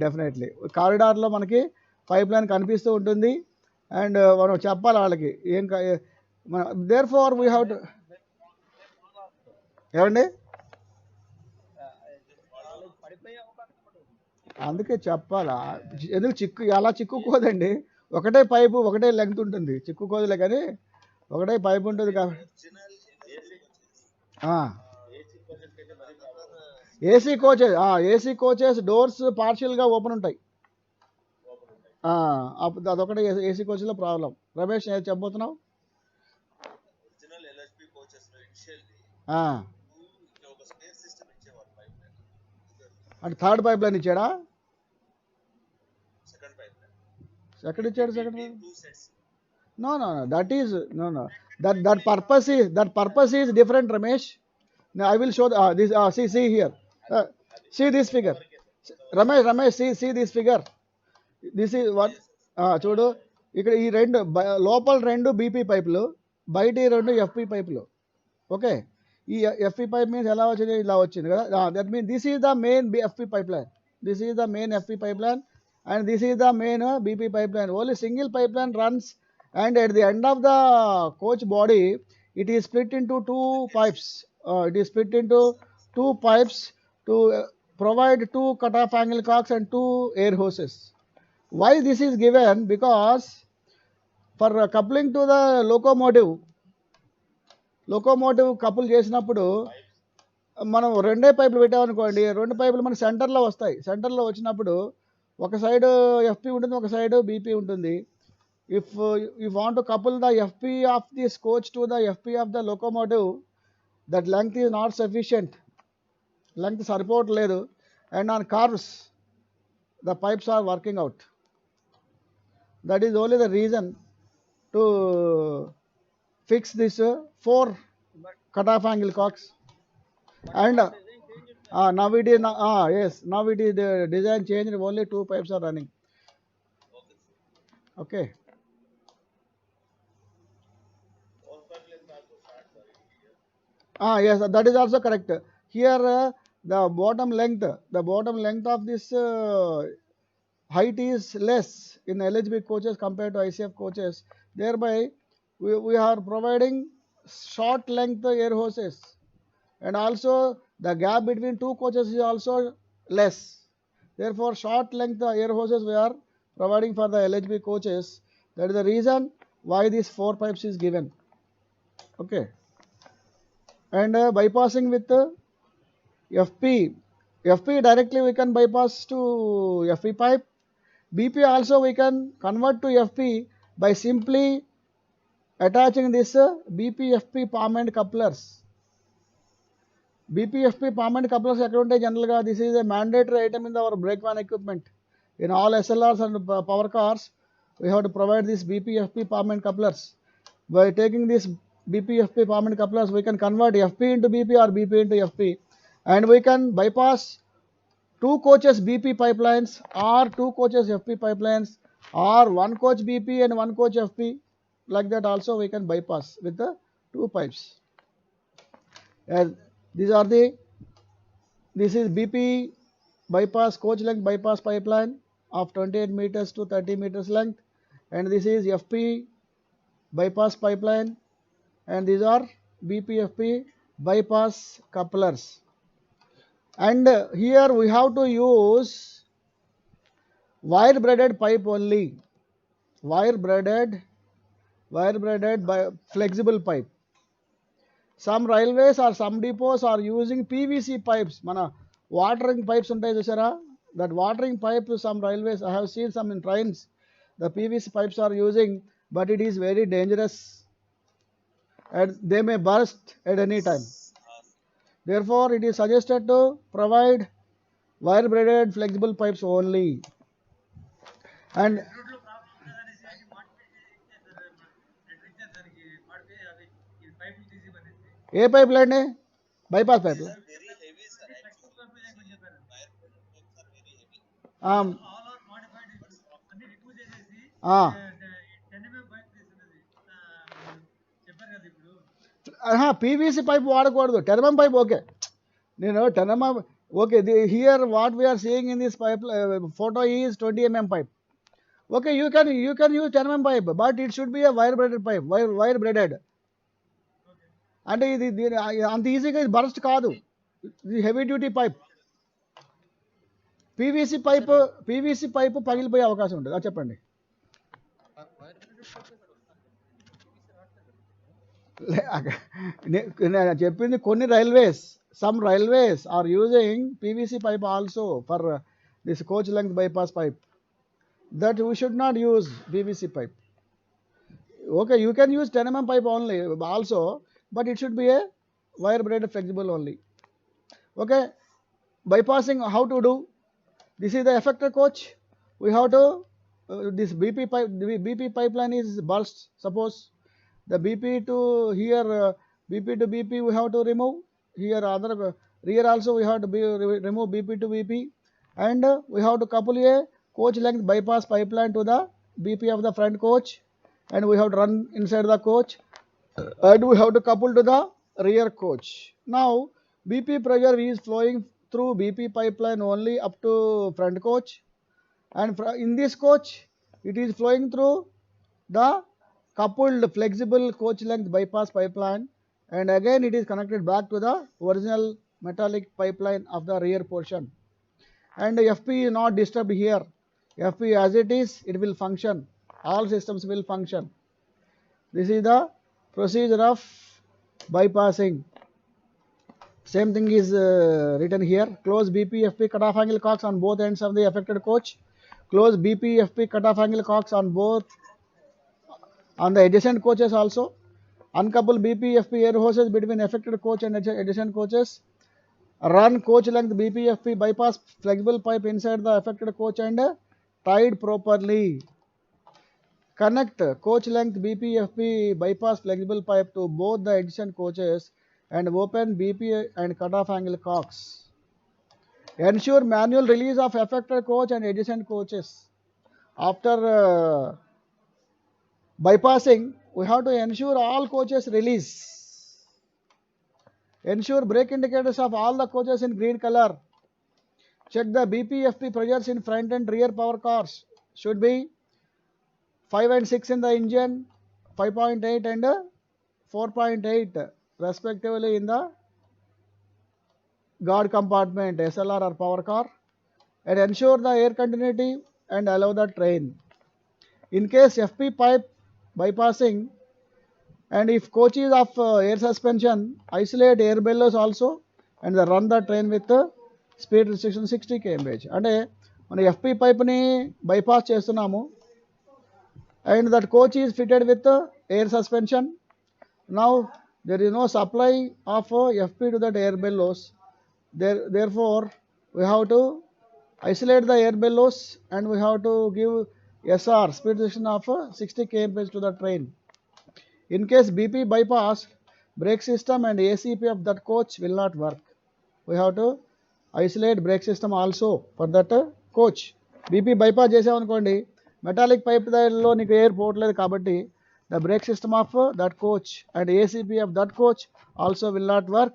S1: కారిడార్లో మనకి pipe line కనిపిస్తూ ఉంటుంది, and మనం చెప్పాలి వాళ్ళకి ఏం therefore we have to. ఏమండి, అందుకే చెప్పాలా, ఎందుకు అలా చిక్కుకోదండి. ఒకటే పైపు ఒకటే లెంగ్త్ ఉంటుంది, చిక్కుకోదులే కానీ ఒకటే పైపు ఉంటుంది కాబట్టి. ఏసీ కోచెస్ డోర్స్ పార్షియల్గా ఓపెన్ ఉంటాయి, అదొకటే ఏసీ కోచ్లో ప్రాబ్లం. రమేష్ ఏది చెప్పబోతున్నావు? అంటే థర్డ్ పైప్ లైన్ ఇచ్చాడా? సెకండ్ ఇచ్చాడు. No, that purpose is different, Ramesh. Now I will show this. See here. See this figure. Ramesh, see this figure. This is what. చూడు ఇక్కడ ఈ రెండు లోపల రెండు బీపీ పైపులు, బయట ఈ రెండు ఎఫ్పి పైపులు. ఓకే, ఈ ఎఫ్పి పైప్ మీన్స్ ఎలా వచ్చింది, ఇలా వచ్చింది కదా. That means this is the main FP pipe line. And this is the main BP pipeline. Only single pipeline runs, and at the end of the coach body, it is split into two pipes. To provide two cut-off angle cocks and two air hoses. Why this is given? Because for coupling to the locomotive couple చేసినప్పుడు మనం రెండే పైపులు పెట్టామనుకోండి, రెండు పైపులు మన సెంటర్లో వస్తాయి. సెంటర్లో వచ్చినప్పుడు ఒక సైడ్ ఎఫ్పి ఉంటుంది, ఒక సైడ్ బీపీ ఉంటుంది. If you want to couple the FP of this coach to the FP of the locomotive, that length is not sufficient, length సరిపోవట్లేదు, and on curves the pipes are working out. That is only the reason to fix this 4 cut-off angle cocks. And now it is design changed, only 2 pipes are running. Okay. Yes, that is also correct. Here the bottom length of this height is less in LHB coaches compared to ICF coaches. Thereby we are providing short length air hoses, and also the gap between two coaches is also less. Therefore, short length air hoses we are providing for the LHB coaches. That is the reason why these 4 pipes is given. Okay, and bypassing with FP. FP directly we can bypass to FP pipe. BP also we can convert to FP by simply attaching this BPFP palm and couplers. BPFP palm and couplers account general this is a mandatory item in our brake van equipment. In all SLRs and power cars, we have to provide this BPFP palm and couplers. By taking this BPFP palm and couplers, we can convert FP into BP or BP into FP, and we can bypass 2 coaches BP pipelines or 2 coaches FP pipelines or 1 coach BP and 1 coach FP. Like that also we can bypass with the 2 pipes. And these are the this is BP bypass coach length bypass pipeline of 28 meters to 30 meters length, and this is FP bypass pipeline, and these are BPFP bypass couplers. And here we have to use wire braided pipe only, wire braided by flexible pipe. Some railways or some depots are using PVC pipes. Mana watering pipes untai chusara, that watering pipe some railways I have seen some in trains. The PVC pipes are using, but it is very dangerous and they may burst at any time. Therefore, it is suggested to provide wire braided flexible pipes only. And ఏ pipe line bypass pipe PVC pipe వాడకూడదు, 10 mm pipe okay. నేను 10 mm okay. Here what we are seeing in this pipe photo is 20 mm pipe. Okay, you can use 10 mm pipe, but it should be a wire braided pipe, wire braided. అంటే ఇది అంత ఈజీగా ఇది burst కాదు, ఇది heavy duty pipe. PVC pipe పగిలిపోయే అవకాశం ఉంటుంది. అది చెప్పండి. నేను చెప్పింది కొన్ని railways, some railways are using PVC pipe also for this coach length bypass pipe. That we should not use PVC pipe. Okay, you can use 10 mm pipe only also, but it should be a wire braided flexible only. Okay, bypassing how to do? This is the effector coach. We have to this BP pipeline is burst. Suppose the BP to here BP to BP we have to remove. Here other rear also we have to remove BP to BP, and we have to couple a coach length bypass pipeline to the BP of the front coach, and we have to run inside the coach, and we have to couple to the rear coach. Now BP pressure is flowing through BP pipeline only up to front coach, and in this coach it is flowing through the coupled flexible coach length bypass pipeline, and again it is connected back to the original metallic pipeline of the rear portion. And FP is not disturbed here. FP as it is, it will function. All systems will function. This is the procedure of bypassing. Same thing is written here. Close BP FP cutoff angle cocks on both ends of the affected coach. Close BP FP cutoff angle cocks on the adjacent coaches also. Uncouple BP FP air hoses between affected coach and adjacent coaches. Run coach length BPFP bypass flexible pipe inside the affected coach and tied properly. Connect coach length BPFP bypass flexible pipe to both the adjacent coaches and open BP and cutoff angle cocks. Ensure manual release of affected coach and adjacent coaches. After bypassing, we have to ensure all coaches release. Ensure brake indicators of all the coaches in green color. Check the BPFP pressures in front and rear power cars. Should be 5 and 6 in the engine, 5.8 and 4.8 respectively in the guard compartment, SLR or power car, and ensure the air continuity and allow the train. In case FP pipe bypassing, and if coach is of air suspension, isolate air bellows also and run the train with speed restriction 60 kmph. అంటే మన FP పైప్ని bypass చేస్తున్నాము and that coach is fitted with air suspension. Now there is no supply of FP to that air bellows. Therefore, we have to isolate the air bellows and we have to give SR speed restriction of 60 kmph to the train. In case BP bypassed, brake system and ACP of that coach will not work. We have to isolate brake system also for that coach. BP bypass చేసామనుకోండి metallic pipe దానిలో నీకు air పోవట్లేదు కాబట్టి the brake system of that coach and ACP of that coach also will not work,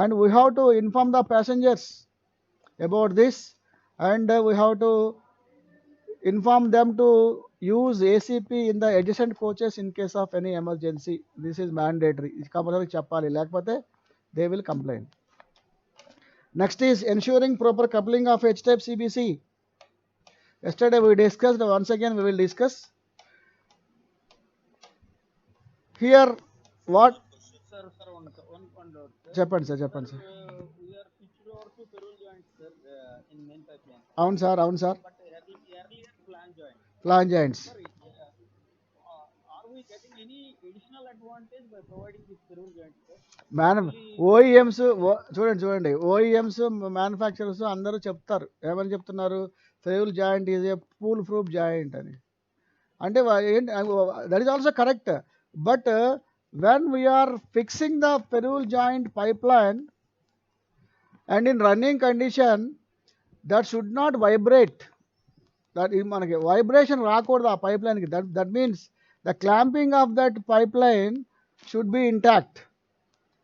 S1: and we have to inform the passengers about this, and we have to inform them to use ACP in the adjacent coaches in case of any emergency. This is mandatory. ఇది compulsory చెప్పాలి, లేకపోతే they will complain. Next is ensuring proper coupling of H-type CBC. Yesterday we discussed, once again we will discuss. Here what?
S2: Sir, one doubt, sir.
S1: చెప్పండి sir చెప్పండి sir.
S2: We are pitched over to ferrule joints, sir, in main pipeline.
S1: అవును sir అవును sir.
S2: But earlier flange joint.
S1: Flange joints.
S2: Sir, are we getting any additional advantage by providing this ferrule joint, sir?
S1: OEMs చూడండి OEMs manufacturers అందరూ చెప్తారు, ఏమని చెప్తున్నారు, ferrule joint is a pull proof joint అని. అంటే ఏంటి, that is also correct. But when we are fixing the ferrule joint pipeline and in running condition, that should not vibrate. That మనకి vibration రాకూడదు ఆ పైప్ లైన్కి. That means the clamping of that pipeline should be intact.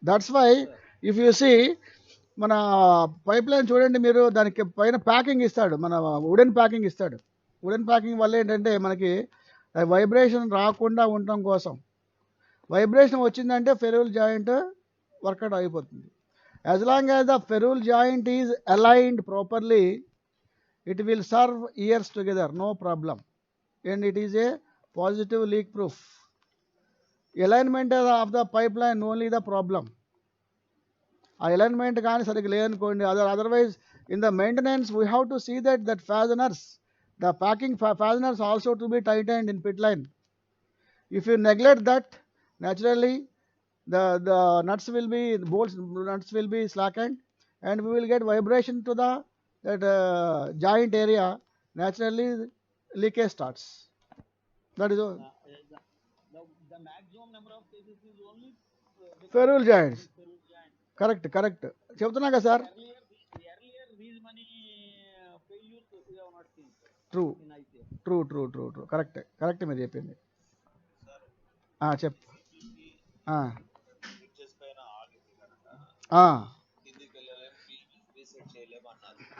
S1: That's why if you see మన pipeline చూడండి మీరు, దానికి పైన packing ఇస్తాడు, మన వుడెన్ ప్యాకింగ్ ఇస్తాడు. వుడెన్ ప్యాకింగ్ వల్ల ఏంటంటే మనకి వైబ్రేషన్ రాకుండా ఉండటం కోసం. వైబ్రేషన్ వచ్చిందంటే ఫెరూల్ జాయింట్ వర్కౌట్ అయిపోతుంది. As long as the ferrule joint is aligned properly, it will serve years together, no problem, and it is a positive leak proof. Alignment of the pipeline only the problem. ఆ alignment కానీ సరిగ్గా లేదనుకోండి, otherwise in the maintenance we have to see that fasteners, the packing fasteners also to be tightened in pit line. If you neglect that, naturally the nuts will be, bolts nuts will be slackened and we will get vibration to that joint area. Naturally leakage starts. That is all.
S2: The maximum number of cases is only
S1: Ferrule joints. Correct చెప్తున్నా కదా sir.
S2: earlier these many failures we have not seen, sir.
S1: True. Correct మీరు చెప్పింది. చెప్పు.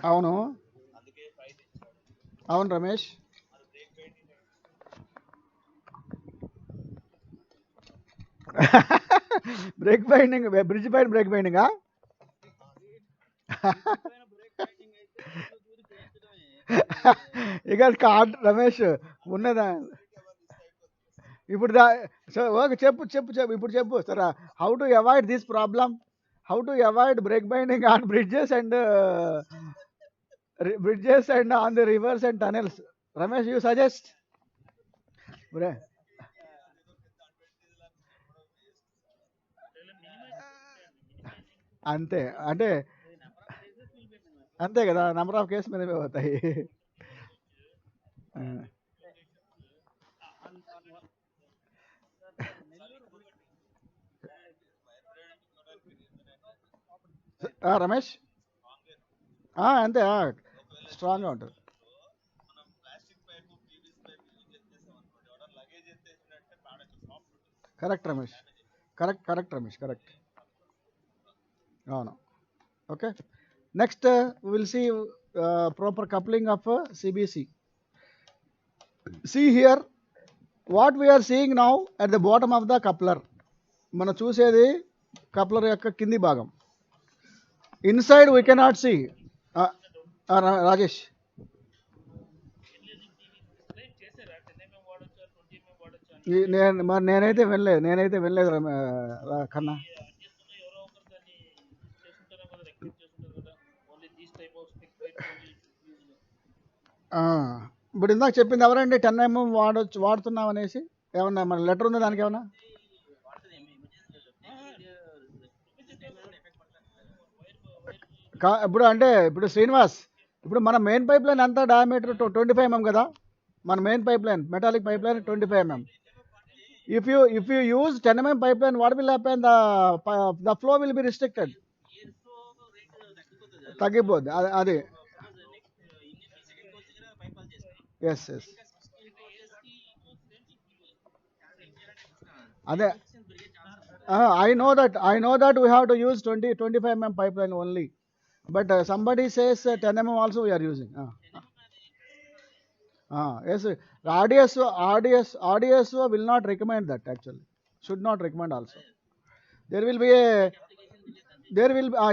S1: అవును అవును Ramesh. Break binding, bridge పైన break బైండింగా? ఇక card Ramesh ఉన్నదా ఇప్పుడు? ఓకే చెప్పు ఇప్పుడు చెప్పు sir. How to avoid this problem, how to avoid break binding on bridges and on the rivers and tunnels. Ramesh, you suggest? అంతే అంటే అంతే కదా, నెంబర్ ఆఫ్ కేసు మీద అవుతాయి. రమేష్ అంతే స్ట్రాంగ్గా ఉంటుంది. Correct Ramesh, correct. అవును. Okay, next will see proper coupling of CBC. See here what we are seeing now at the bottom of the coupler. మనం చూసేది కప్లర్ యొక్క కింది భాగం. Inside we cannot see. Rajesh, నేనైతే వెళ్ళలేదు కన్నా. ఇప్పుడు ఇందాక చెప్పింది ఎవరండి 10mm వాడుతున్నాం అనేసి? ఏమన్నా మన లెటర్ ఉందా దానికి ఏమన్నా? ఇప్పుడు శ్రీనివాస్, ఇప్పుడు మన మెయిన్ పైప్ లైన్ ఎంత డయామీటర్ 25mm కదా. మన main pipe line metallic pipe line 25mm. If you use 10mm pipeline, what will happen? The flow will be restricted. తగ్గిపోద్ది అది. ఎస్ అదే. I know that we have to use 25mm pipeline only, but somebody says 10mm also we are using. Yes, RDSO will not recommend that, actually. Should not recommend also. There will be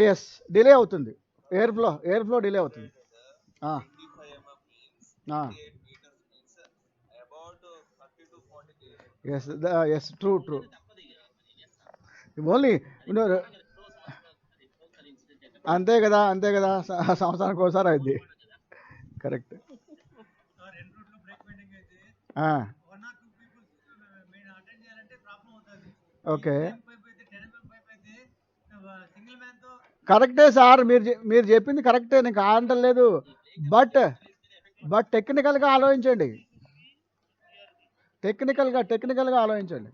S1: yes, delay అవుతుంది. Air flow delay అవుతుంది. yes, true. Only అంతే కదా సంవత్సరానికి ఒకసారి అయింది. Correct. Okay, కరెక్టే sir, మీరు చెప్పింది కరెక్టే, నేను కాదంటలేదు. బట్ టెక్నికల్గా ఆలోచించండి. టెక్నికల్గా ఆలోచించండి.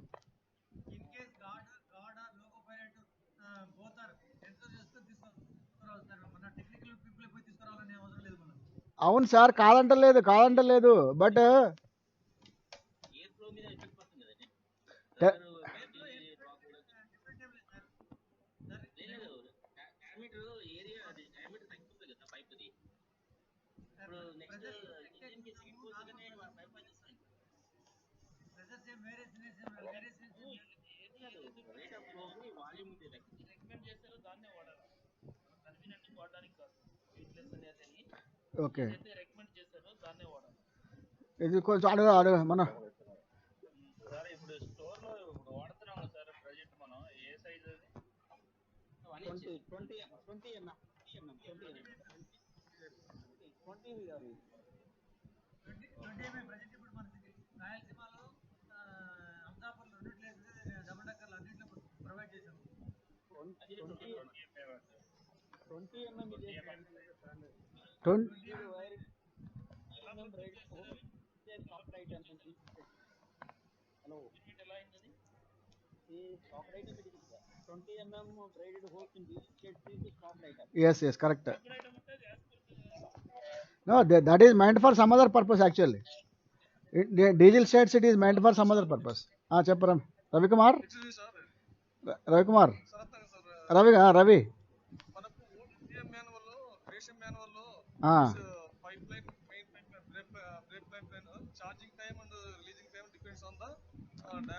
S1: అవును సార్, కాదంటలేదు. బట్ ఓకే, ఇది కొంచెం అడగ మన yes, correct. No, that is meant for some other purpose, actually. Diesel states it is meant for some other purpose. చెప్పరా రవికుమార్. రవి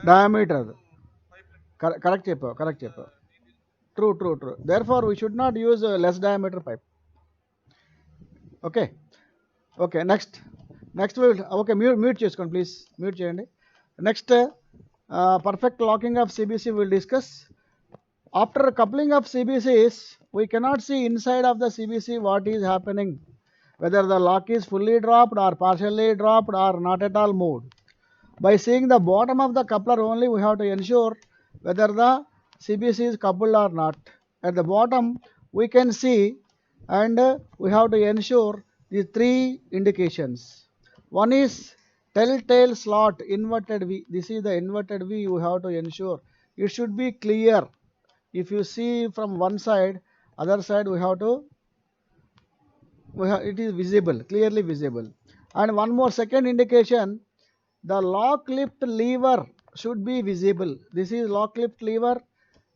S1: డయామీటర్. కరెక్ట్ చెప్పావు. True. Therefore, we should not use less diameter pipe. Okay. Next we'll mute చేసుకోండి please. Mute చేయండి. Next perfect locking of CBC we'll discuss. After coupling of CBCs, we cannot see inside of the CBC what is happening, whether the lock is fully dropped or partially dropped or not at all moved. By seeing the bottom of the coupler only, we have to ensure whether the CBC is coupled or not. At the bottom we can see, and we have to ensure the three indications. One is telltale slot, inverted V. This is the inverted V. You have to ensure it should be clear. If you see from one side, other side it is visible, clearly visible. And one more second indication, the lock lift lever should be visible. This is lock lift lever,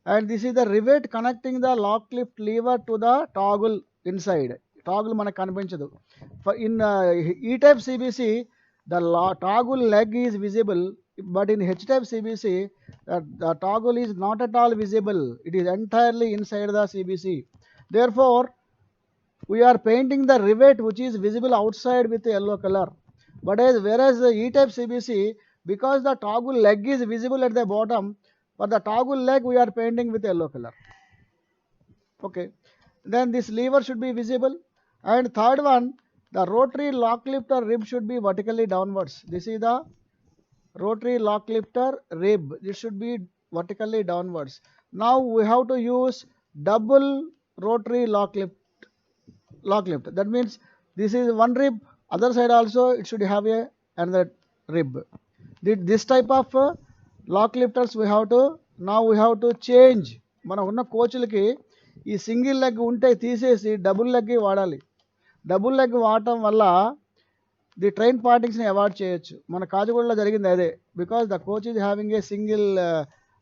S1: and this is the rivet connecting the lock lift lever to the toggle inside. Toggle మనకు కనిపించదు. In E-type CBC, the toggle leg is visible but in H-type CBC, the toggle is not at all visible. It is entirely inside the CBC. Therefore, we are painting the rivet which is visible outside with yellow color. But whereas the E-type CBC, because the toggle leg is visible at the bottom, for the toggle leg we are painting with yellow color. Okay, then this lever should be visible. And third one, the rotary lock lifter rib should be vertically downwards. This is the rotary lock lifter rib. It should be vertically downwards. Now we have to use double rotary lock lift. That means this is one rib, other side also it should have another rib. This type of lock lifters we have to change. మనం ఉన్న కోచ్లకి ఈ single leg ఉంటే తీసేసి double leg వాడాలి. Double leg వాడటం వల్ల the train పార్టింగ్స్ని avoid చేయొచ్చు. మన కాజగూడలో జరిగింది అదే. Because the coach is having a single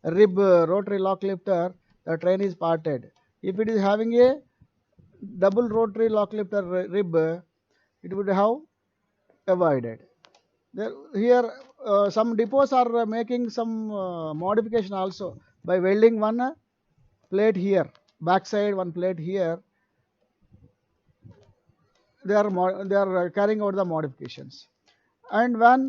S1: rib rotary lock lifter, the train is parted. If it is having a double rotary lock lifter rib, it would have avoided. Here some depots are making some modification also by welding one plate here, backside one plate here. They are carrying out the modifications. And when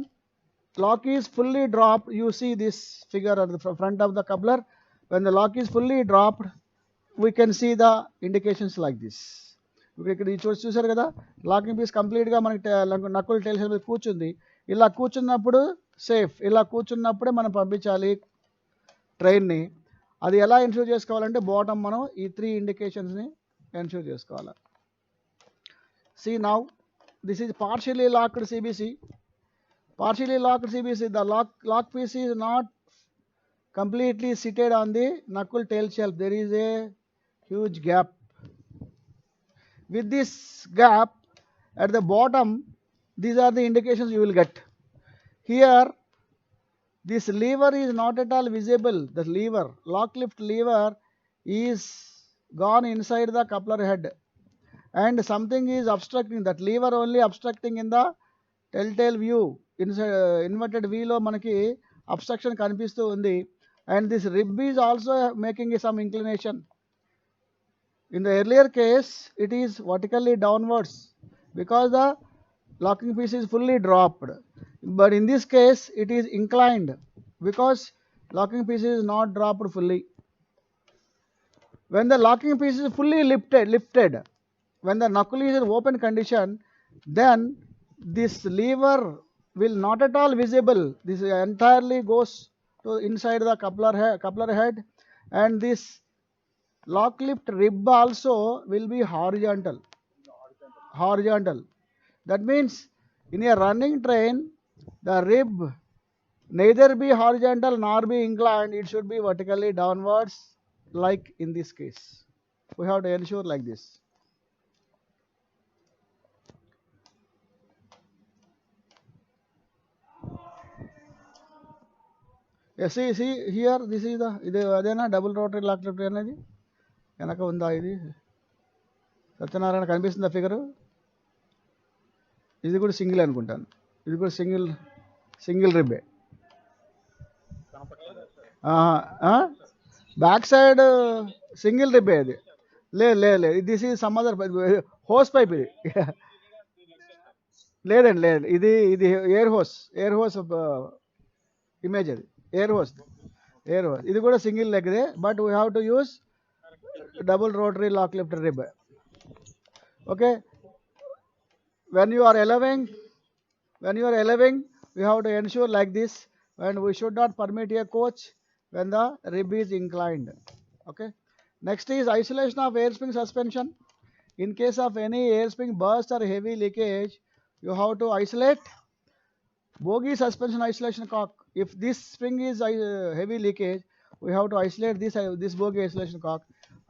S1: lock is fully dropped, you see this figure at the front of the coupler. When the lock is fully dropped, we can see the indications like this. ఇక్కడ చూసారు కదా, locking piece కంప్లీట్గా మనకి నక్కులు tiles మీద కూర్చుంది. ఇలా కూర్చున్నప్పుడు safe, ఇలా కూర్చున్నప్పుడే మనం పంపించాలి ట్రైన్ని. అది ఎలా ఎన్ష్యూర్ చేసుకోవాలంటే బాటమ్ మనం ఈ 3 ఇండికేషన్స్ని ఎన్ష్యూర్ చేసుకోవాలి. See now, this is partially locked CBC. Partially locked CBC, the lock piece is not completely seated on the knuckle tail shelf. There is a huge gap. With this gap at the bottom, these are the indications you will get. Here, this lever is not at all visible. The lever, lock lift lever, is gone inside the coupler head, and something is obstructing that lever, only obstructing in the telltale view. Inverted V లో మనకి abstraction కనిపిస్తూ ఉంది. And this rib is also making some inclination. In the earlier case, it is vertically downwards because the locking piece is fully dropped. But in this case, it is inclined because locking piece is not dropped fully. When the locking piece is fully lifted, when the knuckle is in open condition, then this lever will not at all visible. This entirely goes to inside the coupler head, and this lock lift rib also will be horizontal. That means in a running train, the rib neither be horizontal nor be inclined. It should be vertically downwards, like in this case. We have to ensure like this. See here, this is ఇది అదేనా double rotary lock lift అనేది వెనక ఉందా? ఇది సత్యనారాయణ కనిపిస్తుందా figure? ఇది కూడా single అనుకుంటాను. ఇది కూడా సింగిల్ రిబ్బే. బ్యాక్ సైడ్ సింగిల్ రిబ్బే అది. లేదు this is some other hose pipe ఇది. లేదండి, ఇది ఎయిర్ హోస్ ఇమేజ్. అది ఎయిర్ హోస్. ఇది కూడా సింగిల్ లెగ్దే, but we have to use double rotary lock lifter rib. Okay, when you are eleving, we have to ensure like this, and we should not permit a coach when the rib is inclined. Okay, next is isolation of air spring suspension. In case of any air spring burst or heavy leakage, you have to isolate bogie suspension isolation cock. If this spring is heavy leakage, we have to isolate this bogie isolation cock.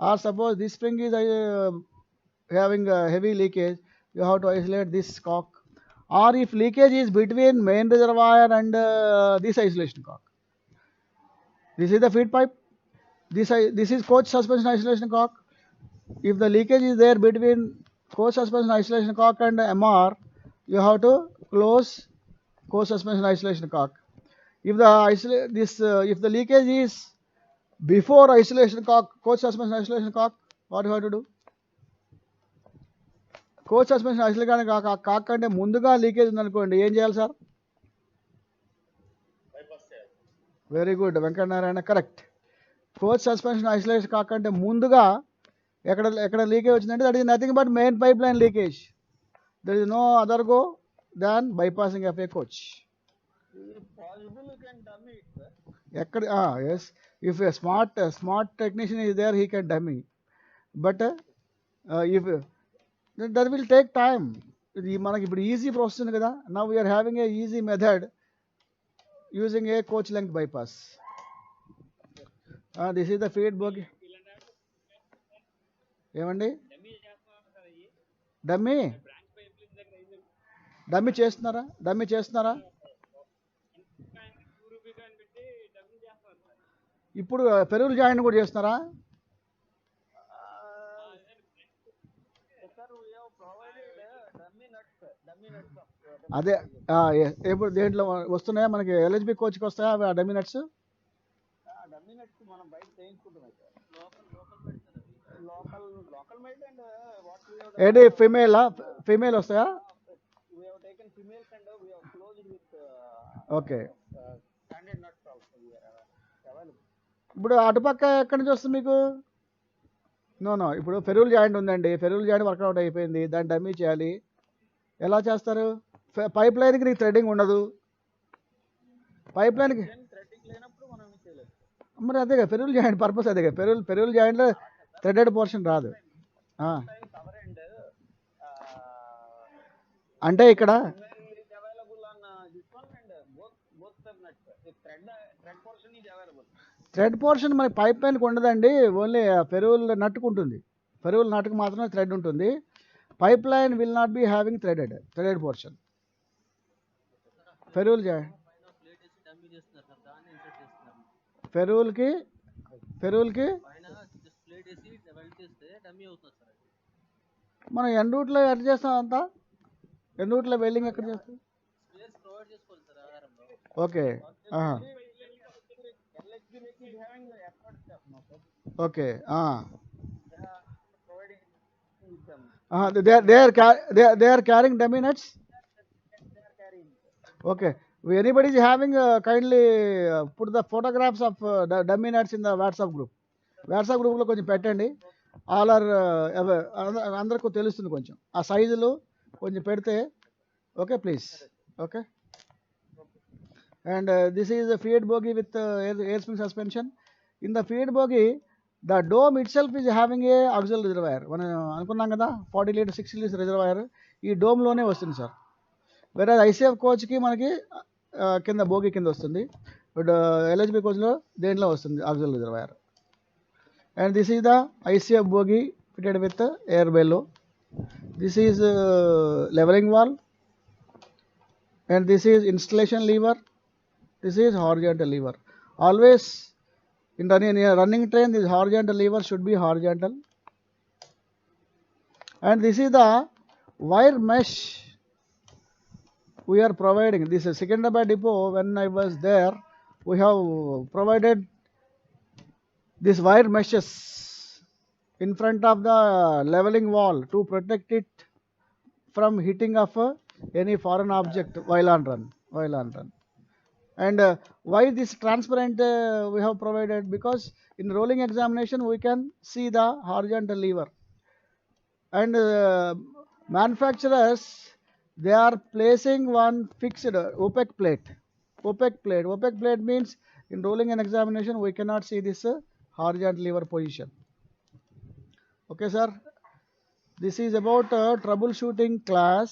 S1: Or suppose this spring is having heavy leakage, you have to isolate this cock. Or if leakage is between main reservoir and this isolation cock, this is the feed pipe, this is coach suspension isolation cock. If the leakage is there between coach suspension isolation cock and MR, you have to close coach suspension isolation cock. If the leakage is before isolation cock, coach suspension isolation cock, what you have to do? Coach suspension isolate కానీ కాకంటే ముందుగా leakage ఉందనుకోండి ఏం చేయాలి sir? Very good Venkatanarayana, correct. Coach suspension isolation కాకంటే ముందుగా ఎక్కడ leakage వచ్చిందంటే that is nothing but main pipeline leakage. There is no other go than bypassing of a coach.
S2: Possible you can dummy it, sir.
S1: ఎక్కడ yes, if a smart technician is there he can dummy, but if that will take time. ఇది మనకి ఇప్పుడు easy process ఉంది కదా. Now we are having a easy method using a coach length bypass. This is the feed bogie. ఏమండి dummy dummy చేస్తున్నారా? Dummy చేస్తున్నారా? ఇప్పుడు పెరుగులు join కూడా చేస్తున్నారా?
S2: Sir, we have provided dummy nuts, sir. Dummy nuts.
S1: అదే ఇప్పుడు దేంట్లో వస్తున్నాయా మనకి? ఎల్హెచ్బి కోచ్కి వస్తాయా అవి ఆ డమ్మీ నట్స్?
S2: డమ్మీ నట్స్ మనం బయట చేయించుకుంటున్నాం sir. Local made and what we have
S1: ఏంటి ఫీమేల్ వస్తాయా?
S2: we have taken females and we have closed with
S1: okay.
S2: standard nuts also we are available.
S1: ఇప్పుడు అటుపక్క ఎక్కడి నుంచి వస్తుంది మీకు? నో ఇప్పుడు ఫెరూల్ జాయింట్ ఉందండి, ఫెరూల్ జాయింట్ వర్కౌట్ అయిపోయింది, దాన్ని డమ్మీ చేయాలి. ఎలా చేస్తారు? పైప్ లైన్కి నీకు థ్రెడ్డింగ్ ఉండదు. పైప్ లైన్కి
S2: థ్రెడ్డింగ్ లేనప్పుడు మనం ఏం చేయలేదు.
S1: మరి అదేగా ఫెరూల్ జాయింట్ పర్పస్, అదేగా ఫెరూల్ జాయింట్లో థ్రెడెడ్ పోర్షన్ రాదు.
S2: కవర్ అండ్
S1: అంటే ఇక్కడ
S2: is available on this one and both the nuts. The thread portion is available.
S1: Thread portion మనకి పైప్ లైన్కి ఉండదండి, ఓన్లీ ఫెరూల్ నట్టుకు ఉంటుంది. ఫెరూల్ నట్టుకు మాత్రమే థ్రెడ్ ఉంటుంది. Pipeline will not be having threaded portion. Ferrule joint ఫెరూల్కి మనం ఎన్ రూట్లో ఎట్లా చేస్తాం అంతా? ఎన్ రూట్లో వెల్డింగ్ ఎక్కడ చేస్తాం? Okay
S2: LHB is having the effort stuff now, sir.
S1: Okay
S2: Providing them.
S1: they are carrying dummy nuts.
S2: They are carrying.
S1: Okay, if anybody is having kindly put the photographs of dummy nuts in the WhatsApp group. WhatsApp group లో కొంచెం పెట్టండి. All are అందరికీ తెలుస్తుంది కొంచెం ఆ సైజులు కొంచెం పెడితే. Okay please. Okay, and this is a feed bogie with air spring suspension. In the feed bogie, the dome itself is having a auxiliary reservoir. మనం అనుకున్నాం కదా 40 లీటర్ 60 లీటర్ రిజర్వాయర్ ఈ డోమ్లోనే వస్తుంది సార్. వేరే ఐసీఎఫ్ కోచ్కి మనకి కింద బోగి కింద వస్తుంది, బట్ ఎల్హెచ్బి కోచ్లో దేంట్లో వస్తుంది oxygen reservoir. And this is the ICF bogie fitted with air bellow. This is levelling valve and this is installation lever. This is horizontal lever. Always in running train this horizontal lever should be horizontal. And this is the wire mesh we are providing. This is Secunderabad depot. When I was there, we have provided this wire meshes in front of the leveling wall to protect it from hitting of any foreign object while on run. And why this transparent we have provided? Because in rolling examination we can see the horizontal lever, and manufacturers they are placing one fixed opaque plate. Opaque plate means in rolling and examination we cannot see this horizontal lever position. Okay sir, this is about troubleshooting class.